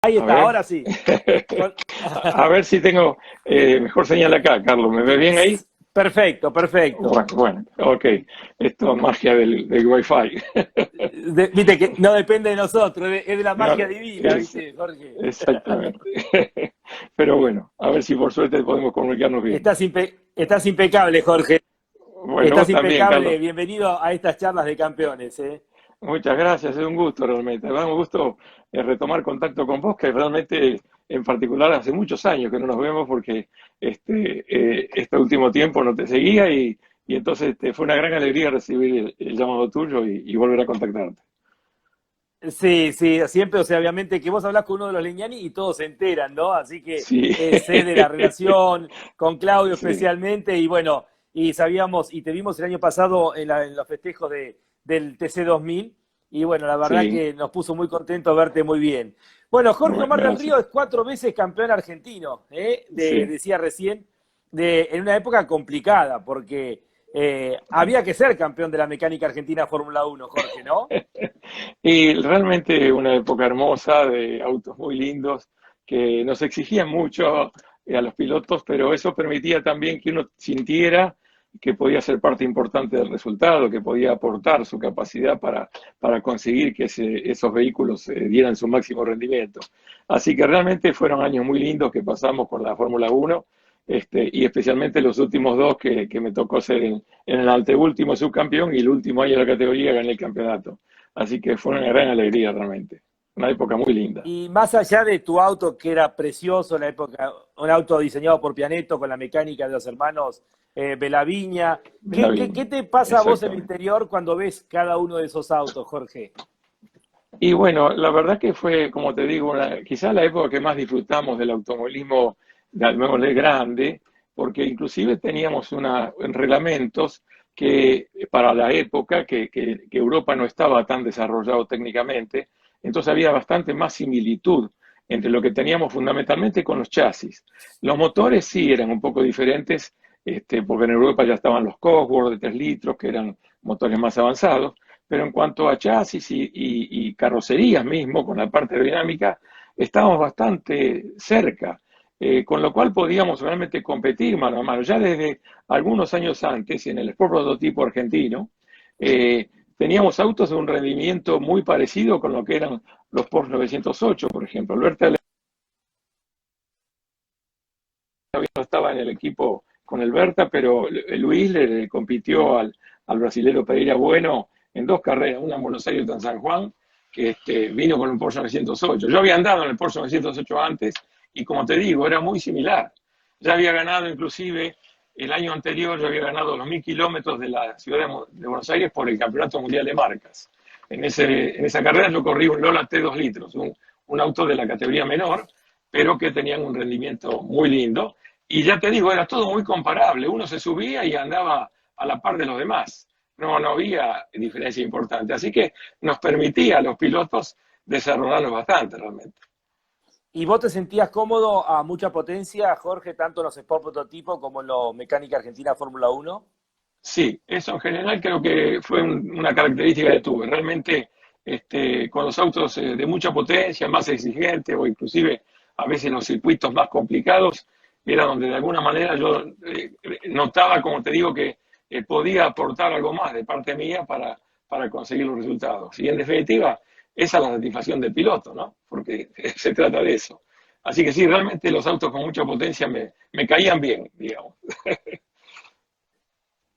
Ahí A está, ver. ahora sí. Con- A ver si tengo mejor señal acá, Carlos. ¿Me ve bien ahí? Perfecto, perfecto. Bueno, ok. Esto es magia del Wi-Fi. Viste que no depende de nosotros, es de la No, magia divina, es, ¿viste, Jorge? exactamente. Pero bueno, a ver si por suerte podemos comunicarnos bien. Estás impecable, Jorge. Bueno, Estás vos también, impecable. Carlos. Bienvenido a estas charlas de campeones, ¿eh? Muchas gracias, es un gusto realmente. Me da un gusto retomar contacto con vos, que realmente, en particular, hace muchos años que no nos vemos porque este último tiempo no te seguía y entonces fue una gran alegría recibir el llamado tuyo y volver a contactarte. Sí, sí, siempre, o sea, obviamente que vos hablás con uno de los Leñani y todos se enteran, ¿no? Así que Sí, sé de la relación con Claudio sí, especialmente y bueno, y sabíamos, y te vimos el año pasado en los festejos del TC 2000 y bueno, la verdad sí. que nos puso muy contentos verte muy bien. Bueno, Jorge Bueno, Omar del Río gracias. es 4 veces campeón argentino, ¿eh? Sí. Decía recién, en una época complicada, porque había que ser campeón de la mecánica argentina Fórmula Uno, Jorge, ¿no? Y realmente una época hermosa de autos muy lindos que nos exigían mucho a los pilotos, pero eso permitía también que uno sintiera que podía ser parte importante del resultado, que podía aportar su capacidad para conseguir que esos vehículos dieran su máximo rendimiento. Así que realmente fueron años muy lindos que pasamos con la Fórmula Uno, y especialmente los últimos dos que me tocó ser en el anteúltimo subcampeón y el último año de la categoría gané el campeonato. Así que fue una gran alegría realmente. Una época muy linda. Y más allá de tu auto, que era precioso en la época, un auto diseñado por Pianetto con la mecánica de los hermanos Belaviña, De la ¿qué viña, te pasa a vos en el exactamente. interior cuando ves cada uno de esos autos, Jorge? Y bueno, la verdad que fue, como te digo, quizás la época que más disfrutamos del automovilismo, llamémosle grande, porque inclusive teníamos reglamentos que para la época que Europa no estaba tan desarrollado técnicamente, entonces había bastante más similitud entre lo que teníamos fundamentalmente con los chasis. Los motores sí eran un poco diferentes, porque en Europa ya estaban los Cosworth de 3 litros, que eran motores más avanzados, pero en cuanto a chasis y carrocerías mismo, con la parte aerodinámica, estábamos bastante cerca, con lo cual podíamos realmente competir mano a mano. Ya desde algunos años antes, en el Sport Prototipo argentino, teníamos autos de un rendimiento muy parecido con lo que eran los Porsche 908, por ejemplo. Alberto no estaba en el equipo con el Berta, pero Luis le compitió al brasilero Pereira Bueno en dos carreras, una en Buenos Aires y otra en San Juan, que vino con un Porsche 908. Yo había andado en el Porsche 908 antes y como te digo, era muy similar. Ya había ganado inclusive el año anterior, yo había ganado los 1000 kilómetros de la ciudad de Buenos Aires por el Campeonato Mundial de Marcas. En esa carrera yo corrí un Lola T 2 litros, un auto de la categoría menor, pero que tenían un rendimiento muy lindo. Y ya te digo, era todo muy comparable. Uno se subía y andaba a la par de los demás. No había diferencia importante. Así que nos permitía a los pilotos desarrollarlos bastante realmente. ¿Y vos te sentías cómodo a mucha potencia, Jorge, tanto en los Sport Prototipo como en los Mecánica Argentina Fórmula Uno? Sí, eso en general creo que fue una característica que tuve. Realmente con los autos de mucha potencia, más exigentes o inclusive a veces los circuitos más complicados, era donde de alguna manera yo notaba, como te digo, que podía aportar algo más de parte mía para conseguir los resultados. Y en definitiva, esa es la satisfacción del piloto, ¿no? Porque se trata de eso. Así que sí, realmente los autos con mucha potencia me caían bien, digamos.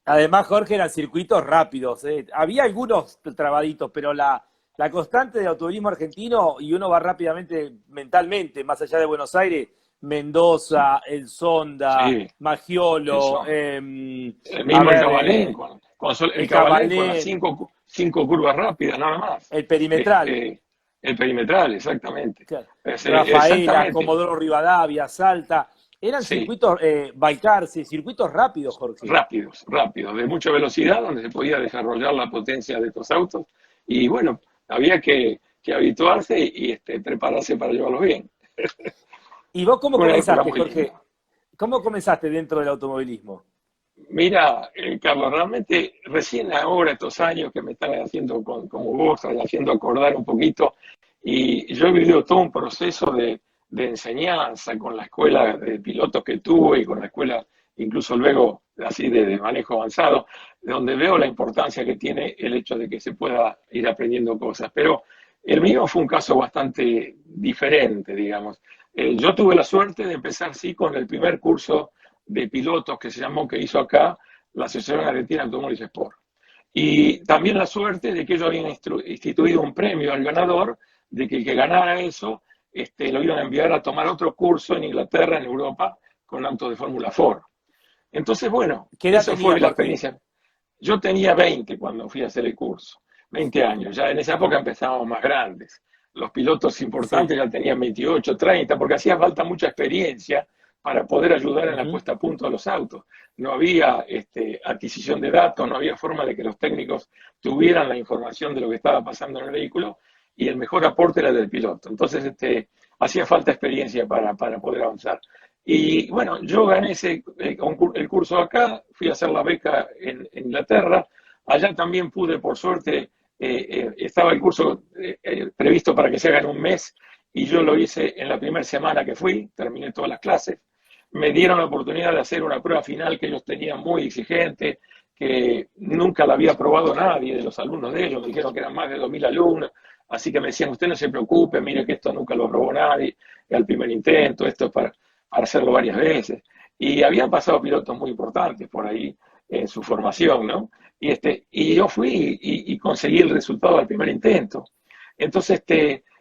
Además, Jorge, eran circuitos rápidos, ¿eh? Había algunos trabaditos, pero la constante del automovilismo argentino, y uno va rápidamente, mentalmente, más allá de Buenos Aires, Mendoza, El Sonda, Sí, Maggiolo, eso. El a mismo el ver, Cabalén, el el Cabalén con las Cabalén, cinco curvas rápidas, nada más. el Perimetral, Este, el perimetral, exactamente. Rafaela, Exactamente, Comodoro Rivadavia, Salta, eran sí. circuitos, Balcarce, circuitos rápidos, Jorge. Rápidos, rápidos, de mucha velocidad, donde se podía desarrollar la potencia de estos autos. Y bueno, había que habituarse y prepararse para llevarlos bien. ¿Y vos cómo Fue una época comenzaste, muy linda. Jorge? ¿Cómo comenzaste dentro del automovilismo? Mira, Carlos, realmente recién ahora, estos años que me están haciendo como vos, haciendo acordar un poquito, Y yo he vivido todo un proceso de enseñanza con la escuela de pilotos que tuve y con la escuela incluso luego así de manejo avanzado, donde veo la importancia que tiene el hecho de que se pueda ir aprendiendo cosas. Pero el mío fue un caso bastante diferente, digamos. Yo tuve la suerte de empezar, sí, con el primer curso de pilotos que se llamó, que hizo acá la Asociación Argentina de Automóviles Sport. Y también la suerte de que ellos habían instituido un premio al ganador, de que el que ganara eso, lo iban a enviar a tomar otro curso en Inglaterra, en Europa, con autos de Fórmula Ford. Entonces, bueno, ¿Qué edad eso tenía fue la Jorge? experiencia. Yo tenía 20 cuando fui a hacer el curso, 20 años. Ya en esa época empezábamos más grandes. Los pilotos Sí. importantes ya tenían 28, 30, porque hacía falta mucha experiencia para poder ayudar en la Ujú. puesta a punto de los autos. No había adquisición de datos, no había forma de que los técnicos tuvieran la información de lo que estaba pasando en el vehículo y el mejor aporte era del piloto. Entonces, hacía falta experiencia para poder avanzar. Y bueno, yo gané el curso acá, fui a hacer la beca en Inglaterra, allá también pude, por suerte, estaba el curso previsto para que se haga en un mes y yo lo hice en la primera semana que fui, terminé todas las clases. Me dieron la oportunidad de hacer una prueba final que ellos tenían muy exigente, que nunca la había probado nadie de los alumnos de ellos, me dijeron que eran más de 2.000 alumnos, así que me decían, usted no se preocupe, mire que esto nunca lo probó nadie, al primer intento, esto es para hacerlo varias veces. Y habían pasado pilotos muy importantes por ahí en su formación, ¿no? Y yo fui y conseguí el resultado al primer intento. Entonces,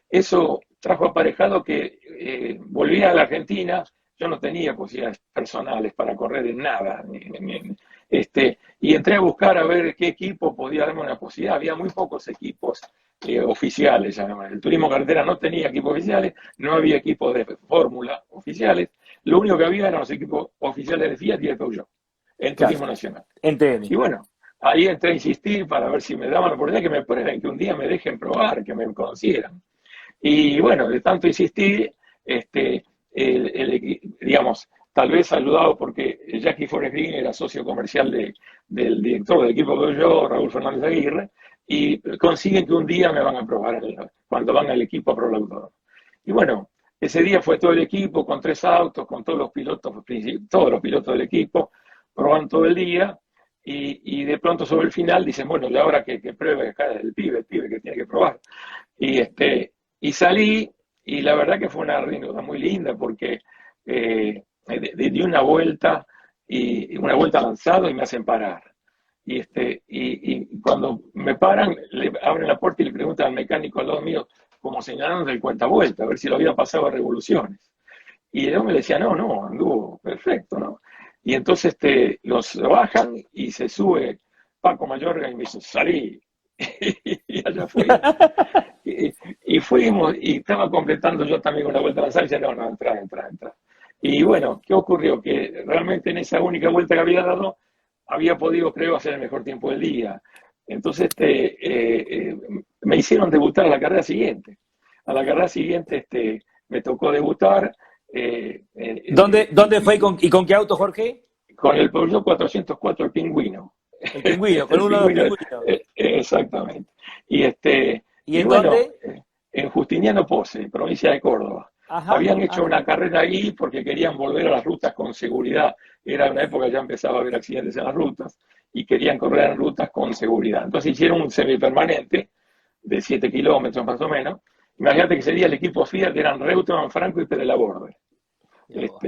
eso trajo aparejado que volví a la Argentina, yo no tenía posibilidades personales para correr en nada, y entré a buscar a ver qué equipo podía darme una posibilidad. Había muy pocos equipos oficiales, además. El turismo carretera no tenía equipos oficiales, no había equipos de fórmula oficiales, lo único que había eran los equipos oficiales de Fiat y de Peugeot en Claro, turismo nacional. entiendo. Y bueno, ahí entré a insistir para ver si me daban la oportunidad que me prueben, que un día me dejen probar, que me conocieran. Y bueno, de tanto insistir, digamos, tal vez ayudado porque Jackie Forrest Green era socio comercial del director del equipo que yo, Raúl Fernández Aguirre, y consiguen que un día me van a probar cuando van al equipo a probar el autódromo. Y bueno, ese día fue todo el equipo con 3 autos, con todos los pilotos del equipo, proban todo el día y de pronto sobre el final dicen, bueno, y ahora que pruebe acá el pibe que tiene que probar. Y, y salí y la verdad que fue una anécdota muy linda porque di una vuelta y una vuelta lanzado y me hacen parar. Y cuando me paran, le abren la puerta y le preguntan al mecánico al lado mío, como señalando del cuenta vuelta, a ver si lo había pasado a revoluciones. Y el hombre le decía, no, no, anduvo perfecto, ¿no? Y entonces los bajan y se sube Paco Mayorga y me dice, salí. Y allá fui. Y, y fuimos, y estaba completando yo también una vuelta a la sala y decía, no, no, entra. Y bueno, ¿qué ocurrió? Que realmente en esa única vuelta que había dado, había podido, creo, hacer el mejor tiempo del día. Entonces, me hicieron debutar a la carrera siguiente. A la carrera siguiente, me tocó debutar ¿Dónde fue y con qué auto, Jorge? con el Peugeot 404, el Pingüino. El pingüino, con El uno de los Pingüino, pingüinos. exactamente. Y, ¿Y y en bueno, dónde? en Justiniano Pose, provincia de Córdoba. Ajá, Habían hecho una ajá. carrera ahí porque querían volver a las rutas con seguridad. Era una época que ya empezaba a haber accidentes en las rutas y querían correr en rutas con seguridad. Entonces hicieron un semipermanente de 7 kilómetros más o menos. Imagínate que ese día el equipo Fiat eran Reutemann, Franco y Pérez Laborde. Mirá vos.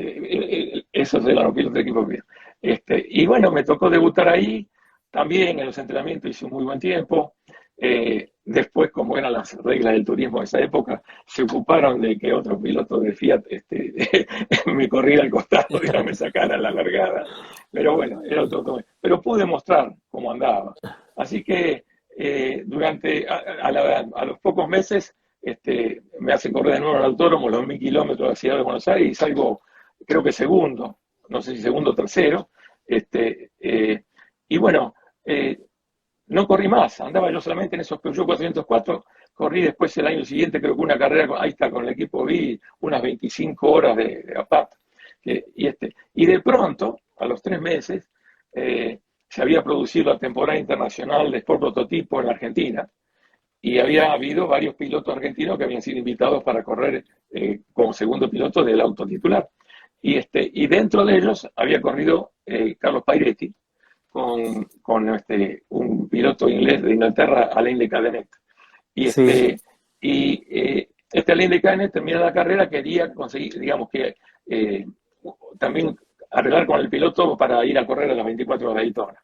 Esos eran los pilotos del equipo mío. Y bueno, me tocó debutar ahí, también en los entrenamientos hice un muy buen tiempo. Después, como eran las reglas del turismo de esa época, se ocuparon de que otro piloto de Fiat me corriera al costado, y me sacara la largada. Pero bueno, era otro tema. Pero pude mostrar cómo andaba. Así que a los pocos meses me hacen correr de nuevo al autódromo los 1.000 kilómetros de la ciudad de Buenos Aires y salgo, creo que segundo, no sé si segundo o tercero. Y bueno, no corrí más, andaba yo solamente en esos Peugeot 404, corrí después el año siguiente, creo que una carrera, ahí está, con el equipo vi unas 25 horas de APAT. Y de pronto, a los 3 meses, se había producido la temporada internacional de Sport Prototipo en la Argentina, y había habido varios pilotos argentinos que habían sido invitados para correr como segundo piloto del auto titular. Y dentro de ellos había corrido Carlos Pairetti con un piloto inglés de Inglaterra, Alain de Cadenet. Y Sí. Alain de Cadenet, terminada la carrera, quería conseguir, digamos que también arreglar con el piloto para ir a correr a las 24 horas de Daytona.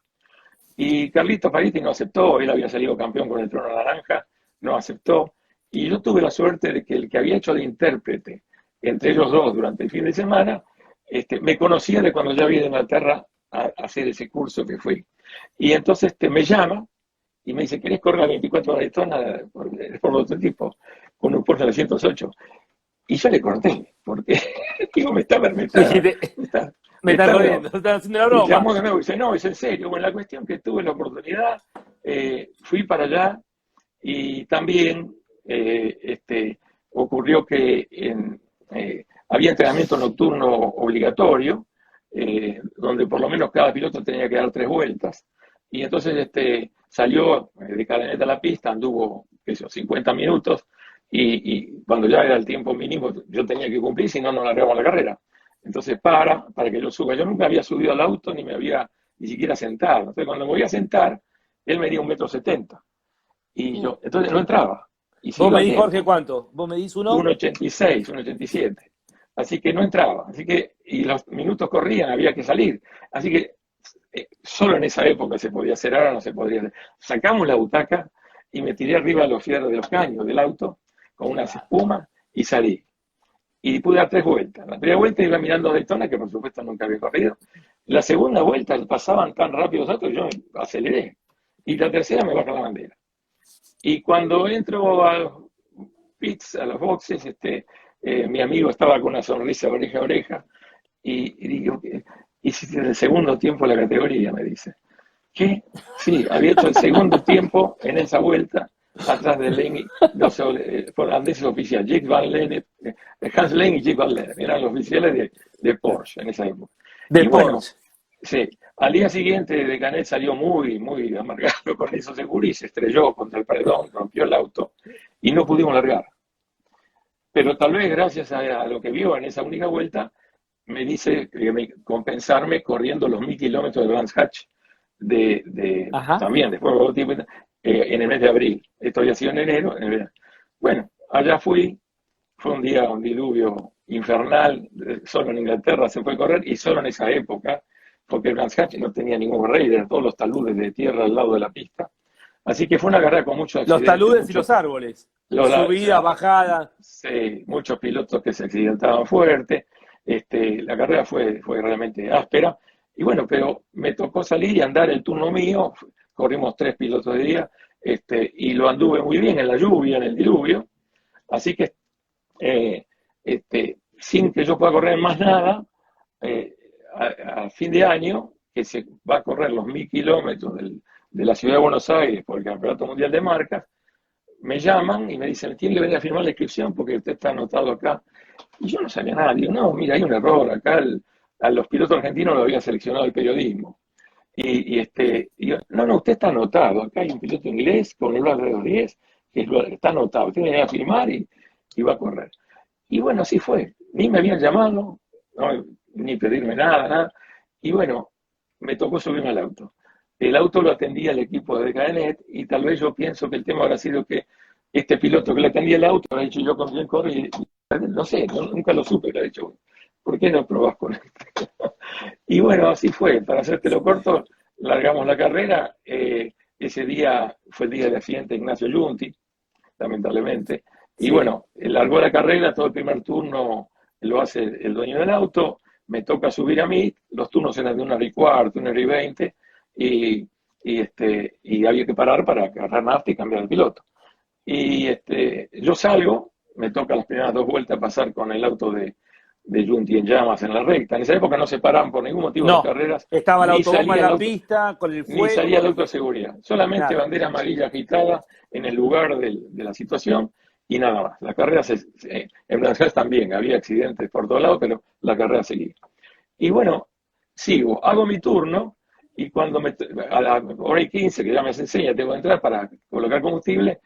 Y Carlito Pairetti no aceptó, él había salido campeón con el trono naranja, no aceptó. Y yo tuve la suerte de que el que había hecho de intérprete entre ellos dos durante el fin de semana, me conocía de cuando ya había ido a Inglaterra a hacer ese curso que fui. Y entonces me llama y me dice, ¿querés correr a 24 horas de Daytona por otro tipo? Con un Porsche 908. Y yo le corté, porque digo, me está, me está, Dijiste, me está, me me están está, jodiendo, me están haciendo la y broma. llamó de nuevo y dice, no, es en serio. Bueno, la cuestión que tuve la oportunidad, fui para allá y también ocurrió que había entrenamiento nocturno obligatorio, donde por lo menos cada piloto tenía que dar 3 vueltas. Y entonces salió de Cadeneta a la pista, anduvo 50 minutos, y cuando ya era el tiempo mínimo, yo tenía que cumplir, si no, no largamos la carrera. Entonces para que yo suba. Yo nunca había subido al auto, ni me había ni siquiera sentado. Entonces cuando me voy a sentar, él medía 1,70 m. Y yo, entonces no entraba. Y ¿Vos sigo al medís, Jorge, tiempo. cuánto? ¿Vos medís uno? 1,86, 1,87. Así que no entraba. Así que, y los minutos corrían, había que salir. Así que solo en esa época se podía hacer, ahora no se podría hacer. Sacamos la butaca y me tiré arriba de los fierros de los caños del auto con unas espumas y salí. Y pude dar 3 vueltas. La primera vuelta iba mirando Daytona, que por supuesto nunca había corrido. La segunda vuelta pasaban tan rápido los autos, yo me aceleré. Y la tercera me baja la bandera. Y cuando entro a los pits, a los boxes, mi amigo estaba con una sonrisa oreja a oreja, y digo, hiciste el segundo tiempo de la categoría, me dice. ¿Qué? Sí, había hecho el segundo tiempo en esa vuelta, atrás de Lenny, los holandeses oficiales, Jake Van Lennep, Hans Lenny y Jake Van Lennep, eran los oficiales de Porsche en esa época. De Y bueno, Porsche. sí, al día siguiente de Canet salió muy, muy amargado con eso seguro y se estrelló contra el paredón, rompió el auto y no pudimos largar. Pero tal vez gracias a lo que vio en esa única vuelta, me dice que compensarme corriendo los 1.000 kilómetros de Brands Hatch Ajá. también después de tiempo, en el mes de abril. Esto había sido en enero. Bueno, allá fui, fue un diluvio infernal, solo en Inglaterra se fue a correr y solo en esa época, porque el Brands Hatch no tenía ningún rey, eran todos los taludes de tierra al lado de la pista. Así que fue una carrera con muchos Los accidentes, taludes y los árboles. los, Subida, bajada. sí, muchos pilotos que se accidentaban fuerte. La carrera fue realmente áspera. Y bueno, pero me tocó salir y andar el turno mío. Corrimos 3 pilotos de día, y lo anduve muy bien en la lluvia, en el diluvio. Así que, sin que yo pueda correr más nada, eh, a fin de año, que se va a correr los 1.000 kilómetros de la ciudad de Buenos Aires por el Campeonato Mundial de Marcas, me llaman y me dicen, tiene que venir a firmar la inscripción porque usted está anotado acá. Y yo no sabía nada. Digo, no, mira, hay un error. Acá a los pilotos argentinos lo había seleccionado el periodismo. Y yo, no, usted está anotado. Acá hay un piloto inglés con el de los 10 que está anotado. Usted viene a firmar y va a correr. Y bueno, así fue. Ni me habían llamado, no, ni pedirme nada. Y bueno, me tocó subirme al auto. El auto lo atendía el equipo de Cadenet y tal vez yo pienso que el tema habrá sido que este piloto que le atendía el auto ha dicho yo con quién corre y no sé, nunca lo supe, le ha dicho, ¿por qué no probás con esto? Y bueno, así fue, para hacértelo corto, largamos la carrera, ese día fue el día del accidente de Ignacio Giunti, lamentablemente, y Sí. bueno, largó la carrera, todo el primer turno lo hace el dueño del auto, me toca subir a mí, los turnos eran de 1 hora y cuarto, 1 hora y 20, y había que parar para agarrar nafta y cambiar el piloto. Y yo salgo, me toca las primeras 2 vueltas pasar con el auto de Giunti en llamas en la recta. En esa época no se paraban por ningún motivo las No. carreras, Estaba la ni autobomba en salía el la auto, pista, con el ni fuego, salía con el el... auto de seguridad. Solamente Nada. bandera amarilla agitada en el lugar de la situación y nada más. La carrera en Brasil también, había accidentes por todos lados, pero la carrera seguía. Y bueno, sigo, hago mi turno y cuando a la hora y 15, que ya me enseña, tengo que entrar para colocar combustible,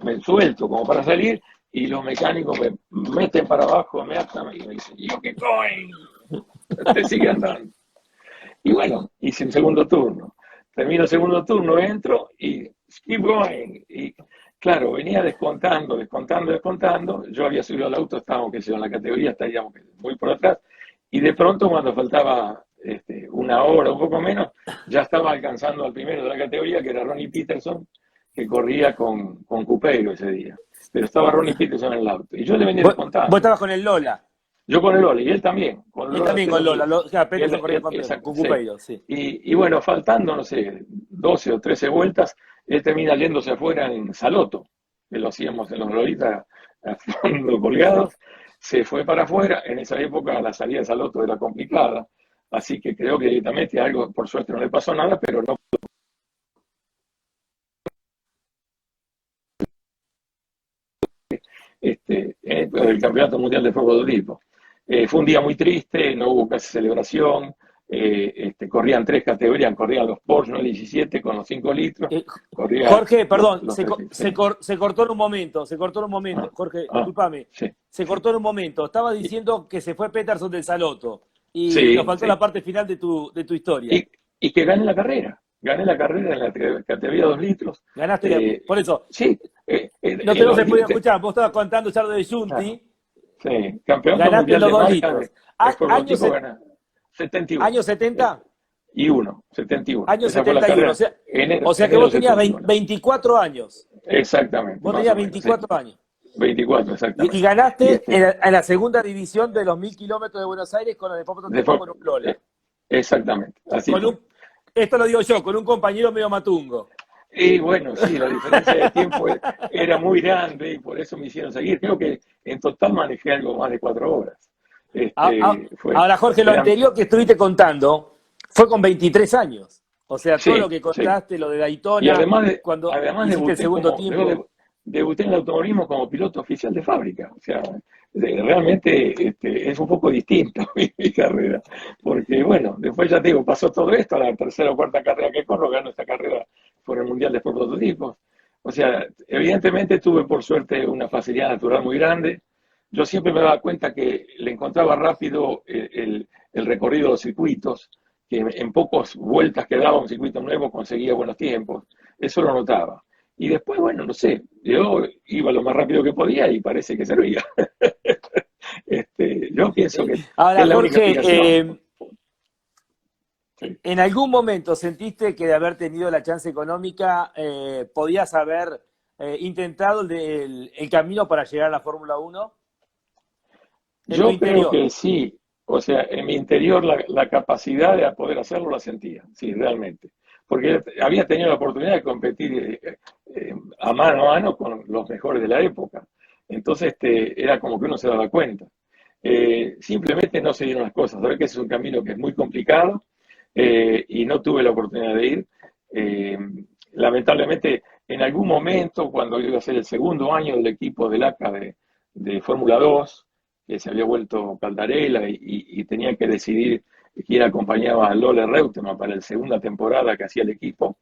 me suelto como para salir, y los mecánicos me meten para abajo, me atan y me dicen, yo qué coin, te sigue andando. Y bueno, hice un segundo turno. Termino el segundo turno, entro y keep going. Y claro, venía descontando, descontando, descontando. Yo había subido al auto, estábamos, que sé yo, en la categoría, estábamos muy por atrás. Y de pronto, cuando faltaba una hora, un poco menos, ya estaba alcanzando al primero de la categoría, que era Ronnie Peterson, que corría con Cupeiro ese día. Pero estaba Ronnie Peterson en el auto. Y yo le venía Vos descontando. estabas con el Lola. Yo con el Lola, y él también. Con Y él Lola también con Lola. Pelotí. Claro, Peterson corría Exacto, con sí. Cupeiro, sí. Y bueno, faltando, no sé, 12 o 13 vueltas, él termina yéndose afuera en Saloto, que lo hacíamos en los Lolitas a fondo colgados, se fue para afuera. En esa época la salida de Saloto era complicada, así que creo que directamente algo, por suerte no le pasó nada, pero no. El Campeonato Mundial de Prototipo. Fue un día muy triste, no hubo casi celebración, corrían tres categorías, corrían los Porsche 917 con los 5 litros, corría Jorge, perdón, los se cortó en un momento, Jorge, discúlpame, sí. se cortó en un momento. Estabas diciendo que se fue Peterson del Saloto y Sí, nos faltó la parte final de tu historia. Y que gané la carrera en la categoría 2 litros. Ganaste, por eso, Sí. no te hemos podido escuchar, vos estabas contando Charlo de Junti, sí, campeonato ganaste mundial los de 2 marca litros. de prototipo gana 71. ¿Años 70? Y 71. Años Esa fue la 71, carrera. o sea que Enero vos tenías 71. 24 años. Exactamente. Vos Más tenías o menos, 24 sí. años. 24, exactamente. Y ganaste en la segunda división de los 1000 kilómetros de Buenos Aires con el prototipo con un Lola. Exactamente. Así fue. Esto lo digo yo, con un compañero medio matungo. Y bueno, sí, la diferencia de tiempo era muy grande y por eso me hicieron seguir. Creo que en total manejé algo más de 4 horas. Ahora, Jorge, lo anterior que estuviste contando fue con 23 años. O sea, todo lo que contaste, lo de Daytona, y además cuando debuté el segundo tiempo. Debuté en el automovilismo como piloto oficial de fábrica. O sea, realmente es un poco distinto mi carrera. Porque, bueno, después ya te digo, pasó todo esto, a la tercera o cuarta carrera que corro, gano esta carrera por el Mundial de Prototipos. O sea, evidentemente tuve por suerte una facilidad natural muy grande. Yo siempre me daba cuenta que le encontraba rápido el recorrido de los circuitos, que en pocas vueltas que daba un circuito nuevo conseguía buenos tiempos. Eso lo notaba. Y después, bueno, no sé, yo iba lo más rápido que podía y parece que servía. Yo pienso que ahora, es la única Jorge, explicación. ¿en algún momento sentiste que de haber tenido la chance económica podías haber intentado el camino para llegar a la Fórmula 1? Yo creo que sí. O sea, en mi interior la capacidad de poder hacerlo la sentía, sí, realmente. Porque había tenido la oportunidad de competir a mano con los mejores de la época. Entonces era como que uno se daba cuenta. Simplemente no se dieron las cosas. Sabes que ese es un camino que es muy complicado y no tuve la oportunidad de ir. Lamentablemente, en algún momento, cuando iba a ser el segundo año del equipo del ACA de Fórmula 2, que se había vuelto Caldarela y tenía que decidir quién acompañaba a Lola Reutemann para la segunda temporada que hacía el equipo.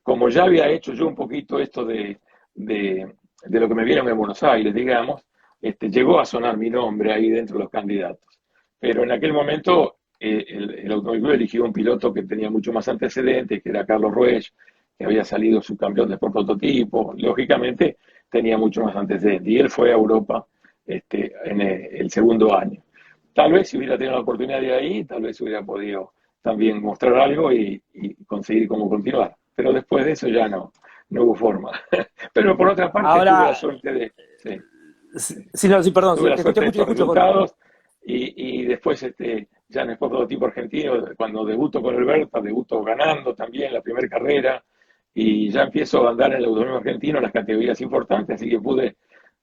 Como ya había hecho yo un poquito esto de lo que me vieron en Buenos Aires, digamos, llegó a sonar mi nombre ahí dentro de los candidatos. Pero en aquel momento el Automóvil Club eligió un piloto que tenía mucho más antecedentes, que era Carlos Ruech, que había salido subcampeón de por prototipo. Lógicamente tenía mucho más antecedentes. Y él fue a Europa en el segundo año. Tal vez si hubiera tenido la oportunidad de ir ahí, tal vez hubiera podido también mostrar algo y conseguir cómo continuar. Pero después de eso ya no hubo forma. Pero por otra parte tuve la suerte de... Perdón, tuve la suerte de estos escucho, resultados y después ya en el prototipo argentino, cuando debuto con el Berta, debuto ganando también la primera carrera y ya empiezo a andar en el automovilismo argentino en las categorías importantes, así que pude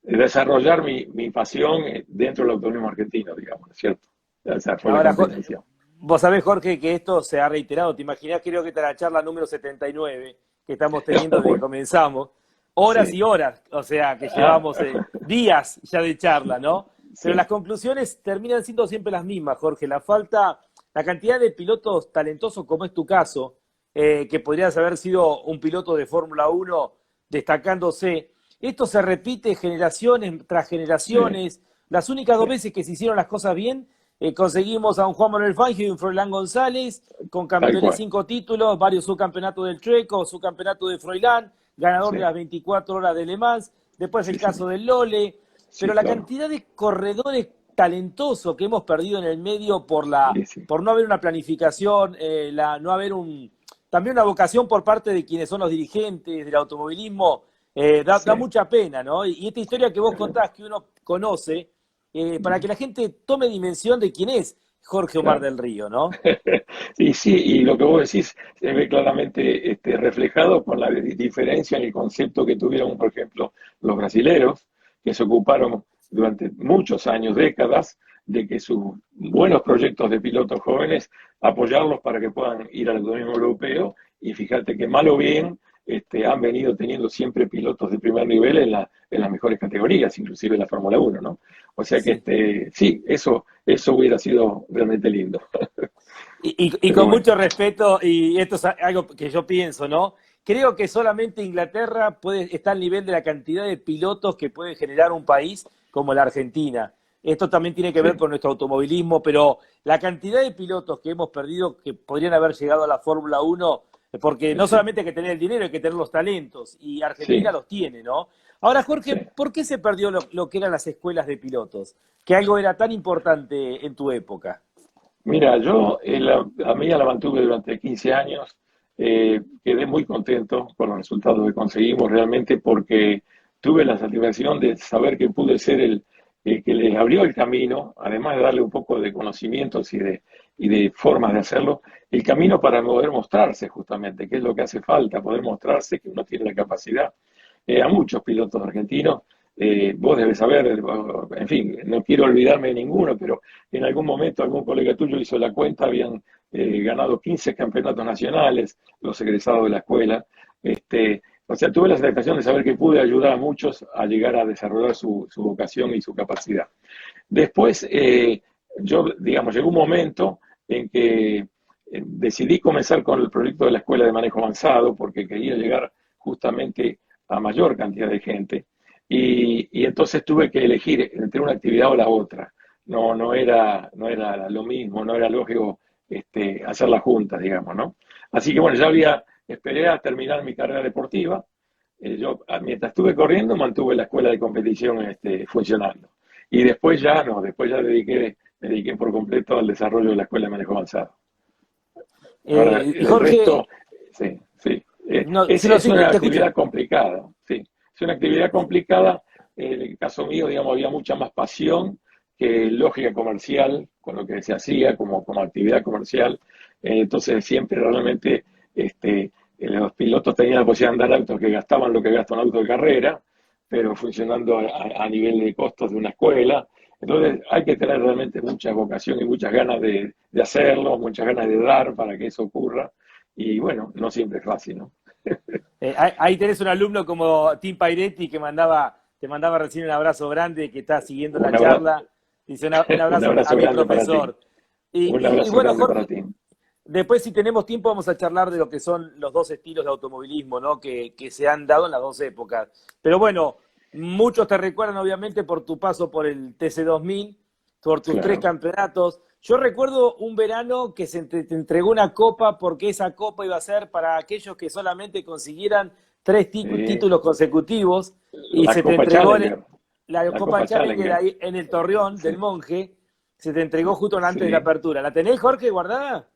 desarrollar mi pasión dentro del automovilismo argentino, digamos, ¿cierto? Esa fue la combinación. Vos sabés, Jorge, que esto se ha reiterado. Te imaginás, creo que esta es la charla número 79 que estamos teniendo desde que comenzamos. Horas y horas, o sea, que llevamos días ya de charla, ¿no? Pero las conclusiones terminan siendo siempre las mismas, Jorge. La falta la cantidad de pilotos talentosos como es tu caso, que podrías haber sido un piloto de Fórmula 1 destacándose, esto se repite generaciones tras sí, generaciones. Las únicas dos sí, veces que se hicieron las cosas bien, conseguimos a un Juan Manuel Fangio y un Froilán González, con tal cual. 5 títulos, varios subcampeonatos del Chueco, subcampeonato de Froilán, ganador de Sí, las 24 horas de Le Mans, después el sí, caso señor. del Lole, pero Sí, la claro. cantidad de corredores talentosos que hemos perdido en el medio Sí, sí, por no haber una planificación, no haber también una vocación por parte de quienes son los dirigentes del automovilismo, da sí. mucha pena, ¿no? Y esta historia que vos Es verdad. contás, que uno conoce, para Ujú, que la gente tome dimensión de quién es Jorge Omar claro. del Río, ¿no? Y sí, y lo que vos decís se ve claramente reflejado con la diferencia en el concepto que tuvieron, por ejemplo, los brasileros, que se ocuparon durante muchos años, décadas, de que sus buenos proyectos de pilotos jóvenes, apoyarlos para que puedan ir al automovilismo europeo, y fíjate que mal o bien han venido teniendo siempre pilotos de primer nivel en las mejores categorías, inclusive en la Fórmula 1, ¿no? O sea que Sí. sí, eso hubiera sido realmente lindo. Y Pero con bueno. mucho respeto, y esto es algo que yo pienso, ¿no? Creo que solamente Inglaterra está al nivel de la cantidad de pilotos que puede generar un país como la Argentina. Esto también tiene que ver Sí, con nuestro automovilismo, pero la cantidad de pilotos que hemos perdido que podrían haber llegado a la Fórmula 1, porque no sí, solamente hay que tener el dinero, hay que tener los talentos, y Argentina sí, los tiene, ¿no? Ahora, Jorge, sí. ¿por qué se perdió lo que eran las escuelas de pilotos? Que algo era tan importante en tu época. Mira, yo a mí la mantuve durante 15 años, quedé muy contento con los resultados que conseguimos realmente porque tuve la satisfacción de saber que pude ser el que les abrió el camino, además de darle un poco de conocimientos y de formas de hacerlo, el camino para poder mostrarse justamente, que es lo que hace falta, poder mostrarse que uno tiene la capacidad. A muchos pilotos argentinos, vos debes saber, en fin, no quiero olvidarme de ninguno, pero en algún momento algún colega tuyo hizo la cuenta, habían ganado 15 campeonatos nacionales, los egresados de la escuela. O sea, tuve la satisfacción de saber que pude ayudar a muchos a llegar a desarrollar su vocación y su capacidad. Después, yo, digamos, llegó un momento en que decidí comenzar con el proyecto de la Escuela de Manejo Avanzado porque quería llegar justamente a mayor cantidad de gente. Y entonces tuve que elegir entre una actividad o la otra. No era lo mismo, no era lógico hacerlas juntas, digamos, ¿no? Así que bueno, esperé a terminar mi carrera deportiva. Yo, mientras estuve corriendo, mantuve la escuela de competición funcionando. Y después ya no, después ya me dediqué por completo al desarrollo de la escuela de manejo avanzado. Ahora, Y el Jorge, resto, sí, sí. no, Es, sí, no, es sí, una te escucho. actividad complicada, sí. Es una actividad complicada. En el caso mío, digamos, había mucha más pasión que lógica comercial con lo que se hacía como actividad comercial. Entonces, siempre realmente los pilotos tenían la posibilidad de andar autos que gastaban lo que gasta un auto de carrera, pero funcionando a nivel de costos de una escuela. Entonces hay que tener realmente mucha vocación y muchas ganas de hacerlo, muchas ganas de dar para que eso ocurra. Y bueno, no siempre es fácil, ¿no? Ahí tenés un alumno como Tim Pairetti que te mandaba recién un abrazo grande, que está siguiendo la Un abrazo, charla. Dice un un abrazo a abrazo mi grande para ti. profesor. Un Y abrazo bueno, grande para Jorge, ti. después si tenemos tiempo vamos a charlar de lo que son los dos estilos de automovilismo, ¿no? Que se han dado en las dos épocas. Pero bueno, muchos te recuerdan obviamente por tu paso por el TC2000, por tus tres Claro. campeonatos. Yo recuerdo un verano que te entregó una copa porque esa copa iba a ser para aquellos que solamente consiguieran tres Sí. títulos consecutivos y La se te Copa entregó Challenger. la La Copa Copa Challenger Challenger. ahí en el Torreón Sí, del Monje, se te entregó justo antes de la sí. apertura. ¿La tenés, Jorge, guardada?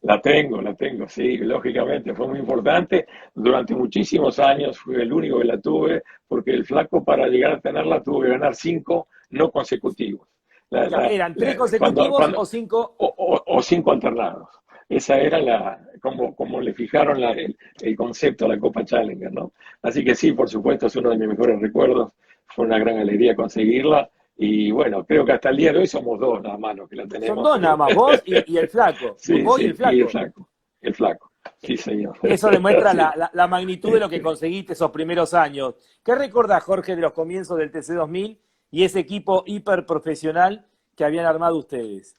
La tengo, sí, lógicamente, fue muy importante. Durante muchísimos años fui el único que la tuve, porque el flaco para llegar a tenerla tuvo que ganar 5 no consecutivos. ¿Eran tres Cuando, consecutivos o cinco? o 5 alternados. Esa era como le fijaron el concepto a la Copa Challenger, ¿no? Así que sí, por supuesto, es uno de mis mejores recuerdos. Fue una gran alegría conseguirla. Y bueno, creo que hasta el día de hoy somos dos nada más los que la Son tenemos, dos nada pero más, vos y el flaco. sí, Vos y sí, el y flaco. el flaco, sí, señor. Eso demuestra Sí, la magnitud de lo que este, conseguiste esos primeros años. ¿Qué recordás, Jorge, de los comienzos del TC2000 y ese equipo hiperprofesional que habían armado ustedes?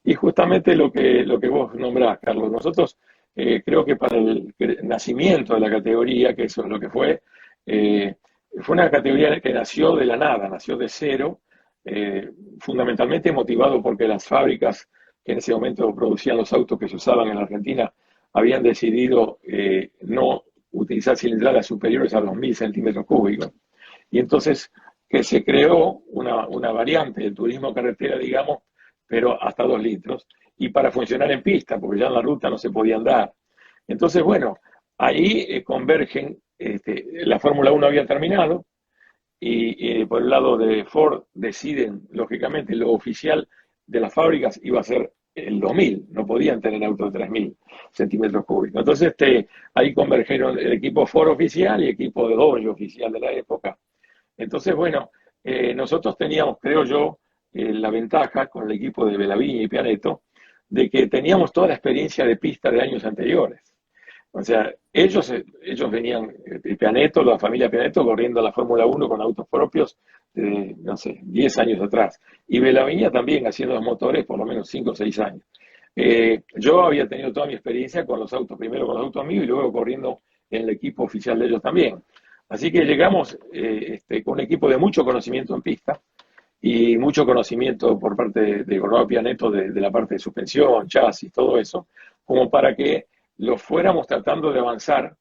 Y justamente lo que vos nombrás, Carlos, nosotros creo que para el nacimiento de la categoría, que eso es lo que eh, fue una categoría que nació de la nada, nació de cero, fundamentalmente motivado porque las fábricas que en ese momento producían los autos que se usaban en la Argentina habían decidido no utilizar cilindradas superiores a 2.000 centímetros cúbicos. Y entonces que se creó una variante del turismo carretera, digamos, pero hasta 2 litros, y para funcionar en pista, porque ya en la ruta no se podía andar. Entonces, bueno, ahí convergen, la Fórmula 1 había terminado, y por el lado de Ford deciden, lógicamente, lo oficial de las fábricas iba a ser el 2000, no podían tener autos de 3000 centímetros cúbicos. Entonces, ahí convergieron el equipo Ford oficial y el equipo de Dodge oficial de la época. Entonces, bueno, nosotros teníamos, creo yo, la ventaja con el equipo de Belavini y Pianetto de que teníamos toda la experiencia de pista de años anteriores. O sea, ellos venían, Pianetto, la familia Pianetto, corriendo la Fórmula 1 con autos propios, no sé, 10 años atrás. Y Belavini también haciendo los motores por lo menos 5 o 6 años. Yo había tenido toda mi experiencia con los autos, primero con los autos míos y luego corriendo en el equipo oficial de ellos también. Así que llegamos con un equipo de mucho conocimiento en pista y mucho conocimiento por parte de Corrado Pianetto de la parte de suspensión, chasis, todo eso, como para que lo fuéramos tratando de avanzar,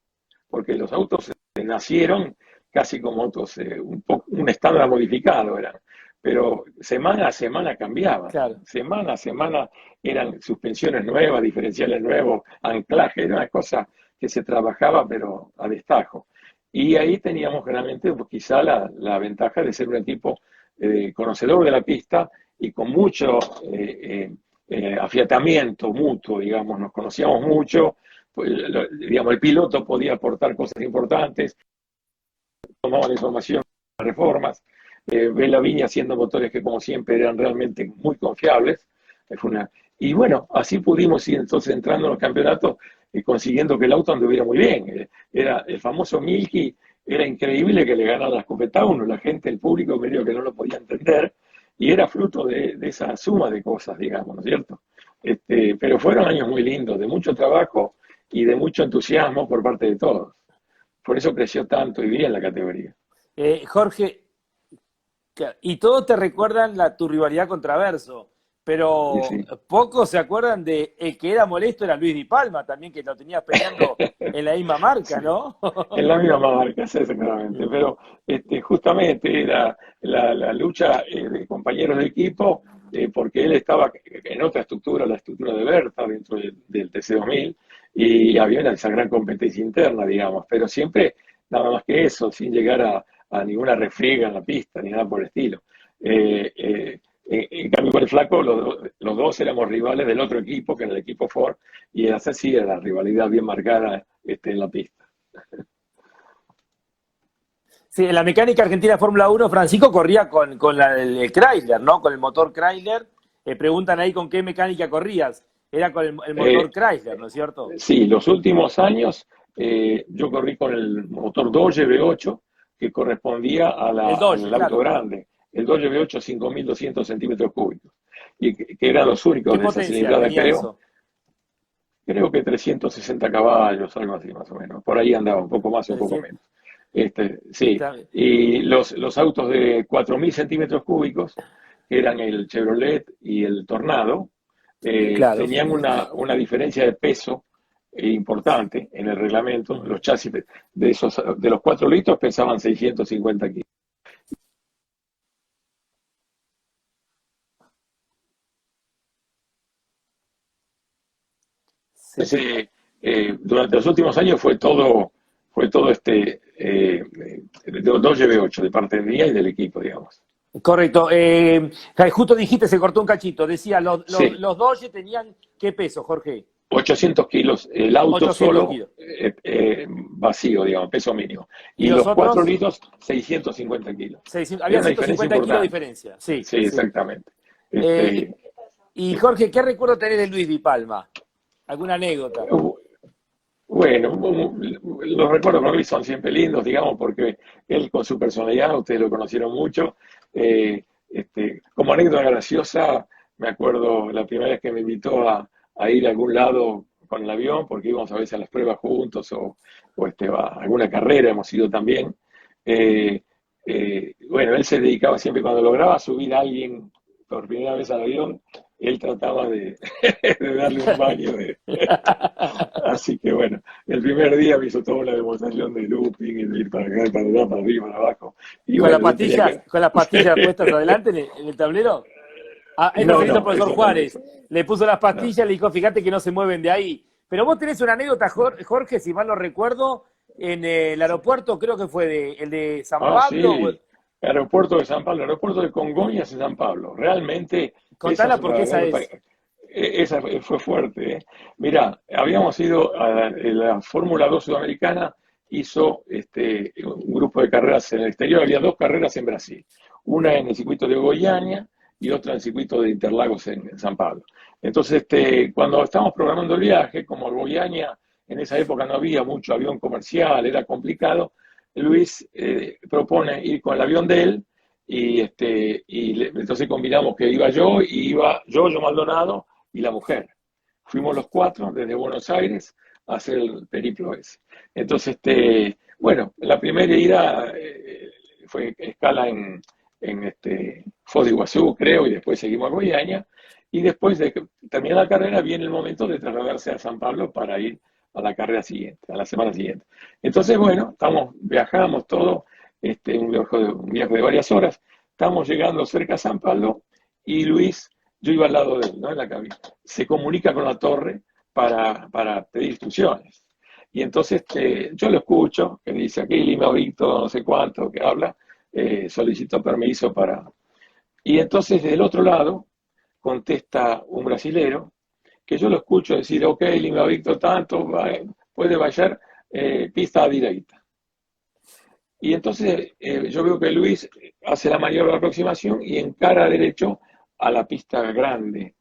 porque los autos nacieron casi como autos, un estándar modificado eran, pero semana a semana cambiaban, Claro. semana a semana eran suspensiones nuevas, diferenciales nuevos, anclaje, era una cosa que se trabajaba pero a destajo. Y ahí teníamos realmente pues, quizá la ventaja de ser un equipo conocedor de la pista y con mucho afiatamiento mutuo, digamos, nos conocíamos mucho, pues, digamos, el piloto podía aportar cosas importantes, tomaba la información, reformas, Belavini haciendo motores que como siempre eran realmente muy confiables, y bueno, así pudimos ir entonces entrando en los campeonatos y consiguiendo que el auto anduviera muy bien. Era el famoso Milky, era increíble que le ganara la escopeta a uno, la gente, el público medio que no lo podía entender, y era fruto de esa suma de cosas, digamos, ¿no es cierto? Pero fueron años muy lindos, de mucho trabajo y de mucho entusiasmo por parte de todos. Por eso creció tanto y bien la categoría. Jorge, y todos te recuerdan tu rivalidad contra Verso, Y pero sí. pocos se acuerdan de el que era molesto era Luis Di Palma también, que lo tenías peleando en la misma marca, Sí. ¿no? En la misma marca, sí, seguramente, pero justamente era la lucha de compañeros de equipo, porque él estaba en otra estructura, la estructura de Berta dentro del TC2000, y había esa gran competencia interna, digamos, pero siempre nada más que eso, sin llegar a ninguna refriega en la pista, ni nada por el estilo. En cambio, con el Flaco, los dos éramos rivales del otro equipo, que era el equipo Ford, y así sí era la rivalidad bien marcada en la pista. Sí, en la mecánica argentina Fórmula 1, Francisco corría con el Chrysler, ¿no? Con el motor Chrysler. Preguntan ahí con qué mecánica corrías. Era con el motor Eh, Chrysler, ¿no es cierto? sí, los últimos años yo corrí con el motor Dodge V8 que correspondía El Dodge, al auto claro. grande, el Dodge V8 5.200 centímetros cúbicos, y que eran los únicos ¿Qué de esa potencia cilindrada, tenía creo. eso? Creo que 360 caballos, algo así más o menos. Por ahí andaba, un poco más o un poco 300. menos. Sí, y los autos de 4.000 centímetros cúbicos, que eran el Chevrolet y el Tornado, Claro. tenían una diferencia de peso importante en el reglamento. Ujú. Los chasis de los 4 litros pesaban 650 kilos. Sí. Durante los últimos años fue todo Dodge V8 de parte mía y del equipo, digamos. Correcto. Justo dijiste, se cortó un cachito. Decía, Sí, los Dodge tenían ¿qué peso, Jorge? 800 kilos, el auto 800 solo, kilos. vacío, digamos, peso mínimo. ¿Y Y los los 4 otros? litros, 650 kilos. 600, Era había una diferencia 150 kilos de importante. diferencia. Sí, Sí, sí. exactamente. Eh, Este, y Jorge, ¿qué recuerdo tenés de Luis Di Palma? ¿Alguna anécdota? bueno, los recuerdos con Luis son siempre lindos, digamos, porque él con su personalidad, ustedes lo conocieron mucho. Como anécdota graciosa, me acuerdo la primera vez que me invitó a ir a algún lado con el avión, porque íbamos a veces a las pruebas juntos a alguna carrera, hemos ido también. Eh, bueno, él se dedicaba siempre, cuando lograba subir a alguien por primera vez al avión, él trataba de, de darle un baño. Así que bueno, el primer día me hizo toda una demostración de looping, y de ir para acá, para allá, para arriba, para abajo. Y bueno, yo tenía que... Con las pastillas puestas adelante en el tablero. Ah, esto No, se hizo el no, profesor eso no lo Juárez. hizo. Le puso las No. pastillas, le dijo, fíjate que no se mueven de ahí. Pero vos tenés una anécdota, Jorge, si mal no recuerdo, en el aeropuerto, creo que fue el de San Ah, Pablo. sí, aeropuerto de San Pablo, aeropuerto de Congonhas en San Pablo. Realmente, esa Contala es porque esa una, es. esa fue fuerte, ¿eh? Mirá, habíamos ido a la Fórmula 2 Sudamericana, hizo un grupo de carreras en el exterior, había dos carreras en Brasil, una en el circuito de Goiânia y otra en el circuito de Interlagos en San Pablo. Entonces, cuando estábamos programando el viaje, como Goiânia en esa época no había mucho avión comercial, era complicado, Luis propone ir con el avión de él entonces combinamos que iba yo y iba yo Maldonado y la mujer. Fuimos los cuatro desde Buenos Aires a hacer el periplo ese. Entonces, bueno, la primera ida fue escala en Foz de Iguazú, creo, y después seguimos a Goiânia. Y después de que termina la carrera, viene el momento de trasladarse a San Pablo para ir a la carrera siguiente, a la semana siguiente. Entonces, bueno, viajamos todo, un viaje de varias horas. Estamos llegando cerca a San Pablo y Luis, yo iba al lado de él, ¿no? En la cabina, se comunica con la torre para pedir instrucciones. Y entonces yo lo escucho, que dice aquí Lima Víctor, no sé cuánto, que habla, solicitó permiso para... Y entonces del otro lado contesta un brasilero, que yo lo escucho decir, ok, Lima Víctor tanto, puede vayar pista a derecha. Y entonces yo veo que Luis hace la mayor aproximación y encara derecho a la pista grande,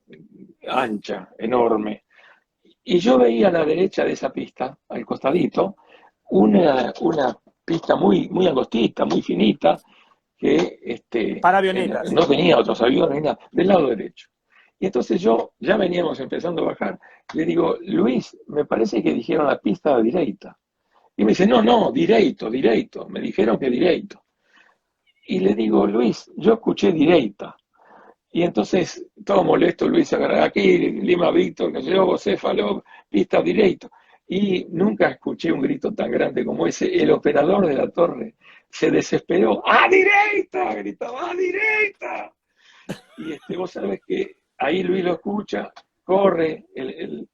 ancha, enorme. Y yo veía a la derecha de esa pista, al costadito, una pista muy, muy angostita, muy finita, que Para avionetas. no tenía otros aviones, nada, del lado derecho. Y entonces ya veníamos empezando a bajar, le digo, Luis, me parece que dijeron la pista derecha. Y me dice, no, no, direito, direito. Me dijeron que direito. Y le digo, Luis, yo escuché direita. Y entonces, todo molesto, Luis agarra aquí, Lima Víctor, que yo, Céfalo, pista direito. Y nunca escuché un grito tan grande como ese. El operador de la torre se desesperó. ¡A direita! Gritaba, ¡a direita! Y vos sabés que ahí Luis lo escucha, corre el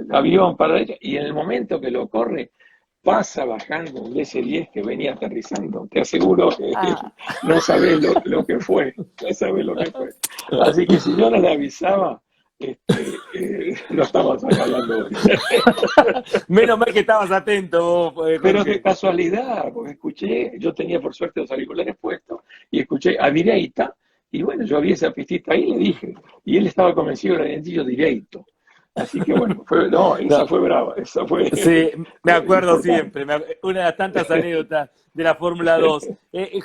avión para ella, y en el momento que lo corre, pasa bajando un DC-10 que venía aterrizando. Te aseguro que Ah. no sabés lo que fue, no sabés lo que fue. Así que si yo no le avisaba, no estamos acá hablando hoy. Menos mal que estabas atento, Pero de Jorge. casualidad, porque escuché, yo tenía por suerte los auriculares puestos, y escuché a Direita, y bueno, yo vi esa pistita ahí y le dije, y él estaba convencido del argentino Direito. Así que bueno, no, esa No, fue brava, esa fue sí, me acuerdo importante. siempre, una de las tantas anécdotas de la Fórmula 2.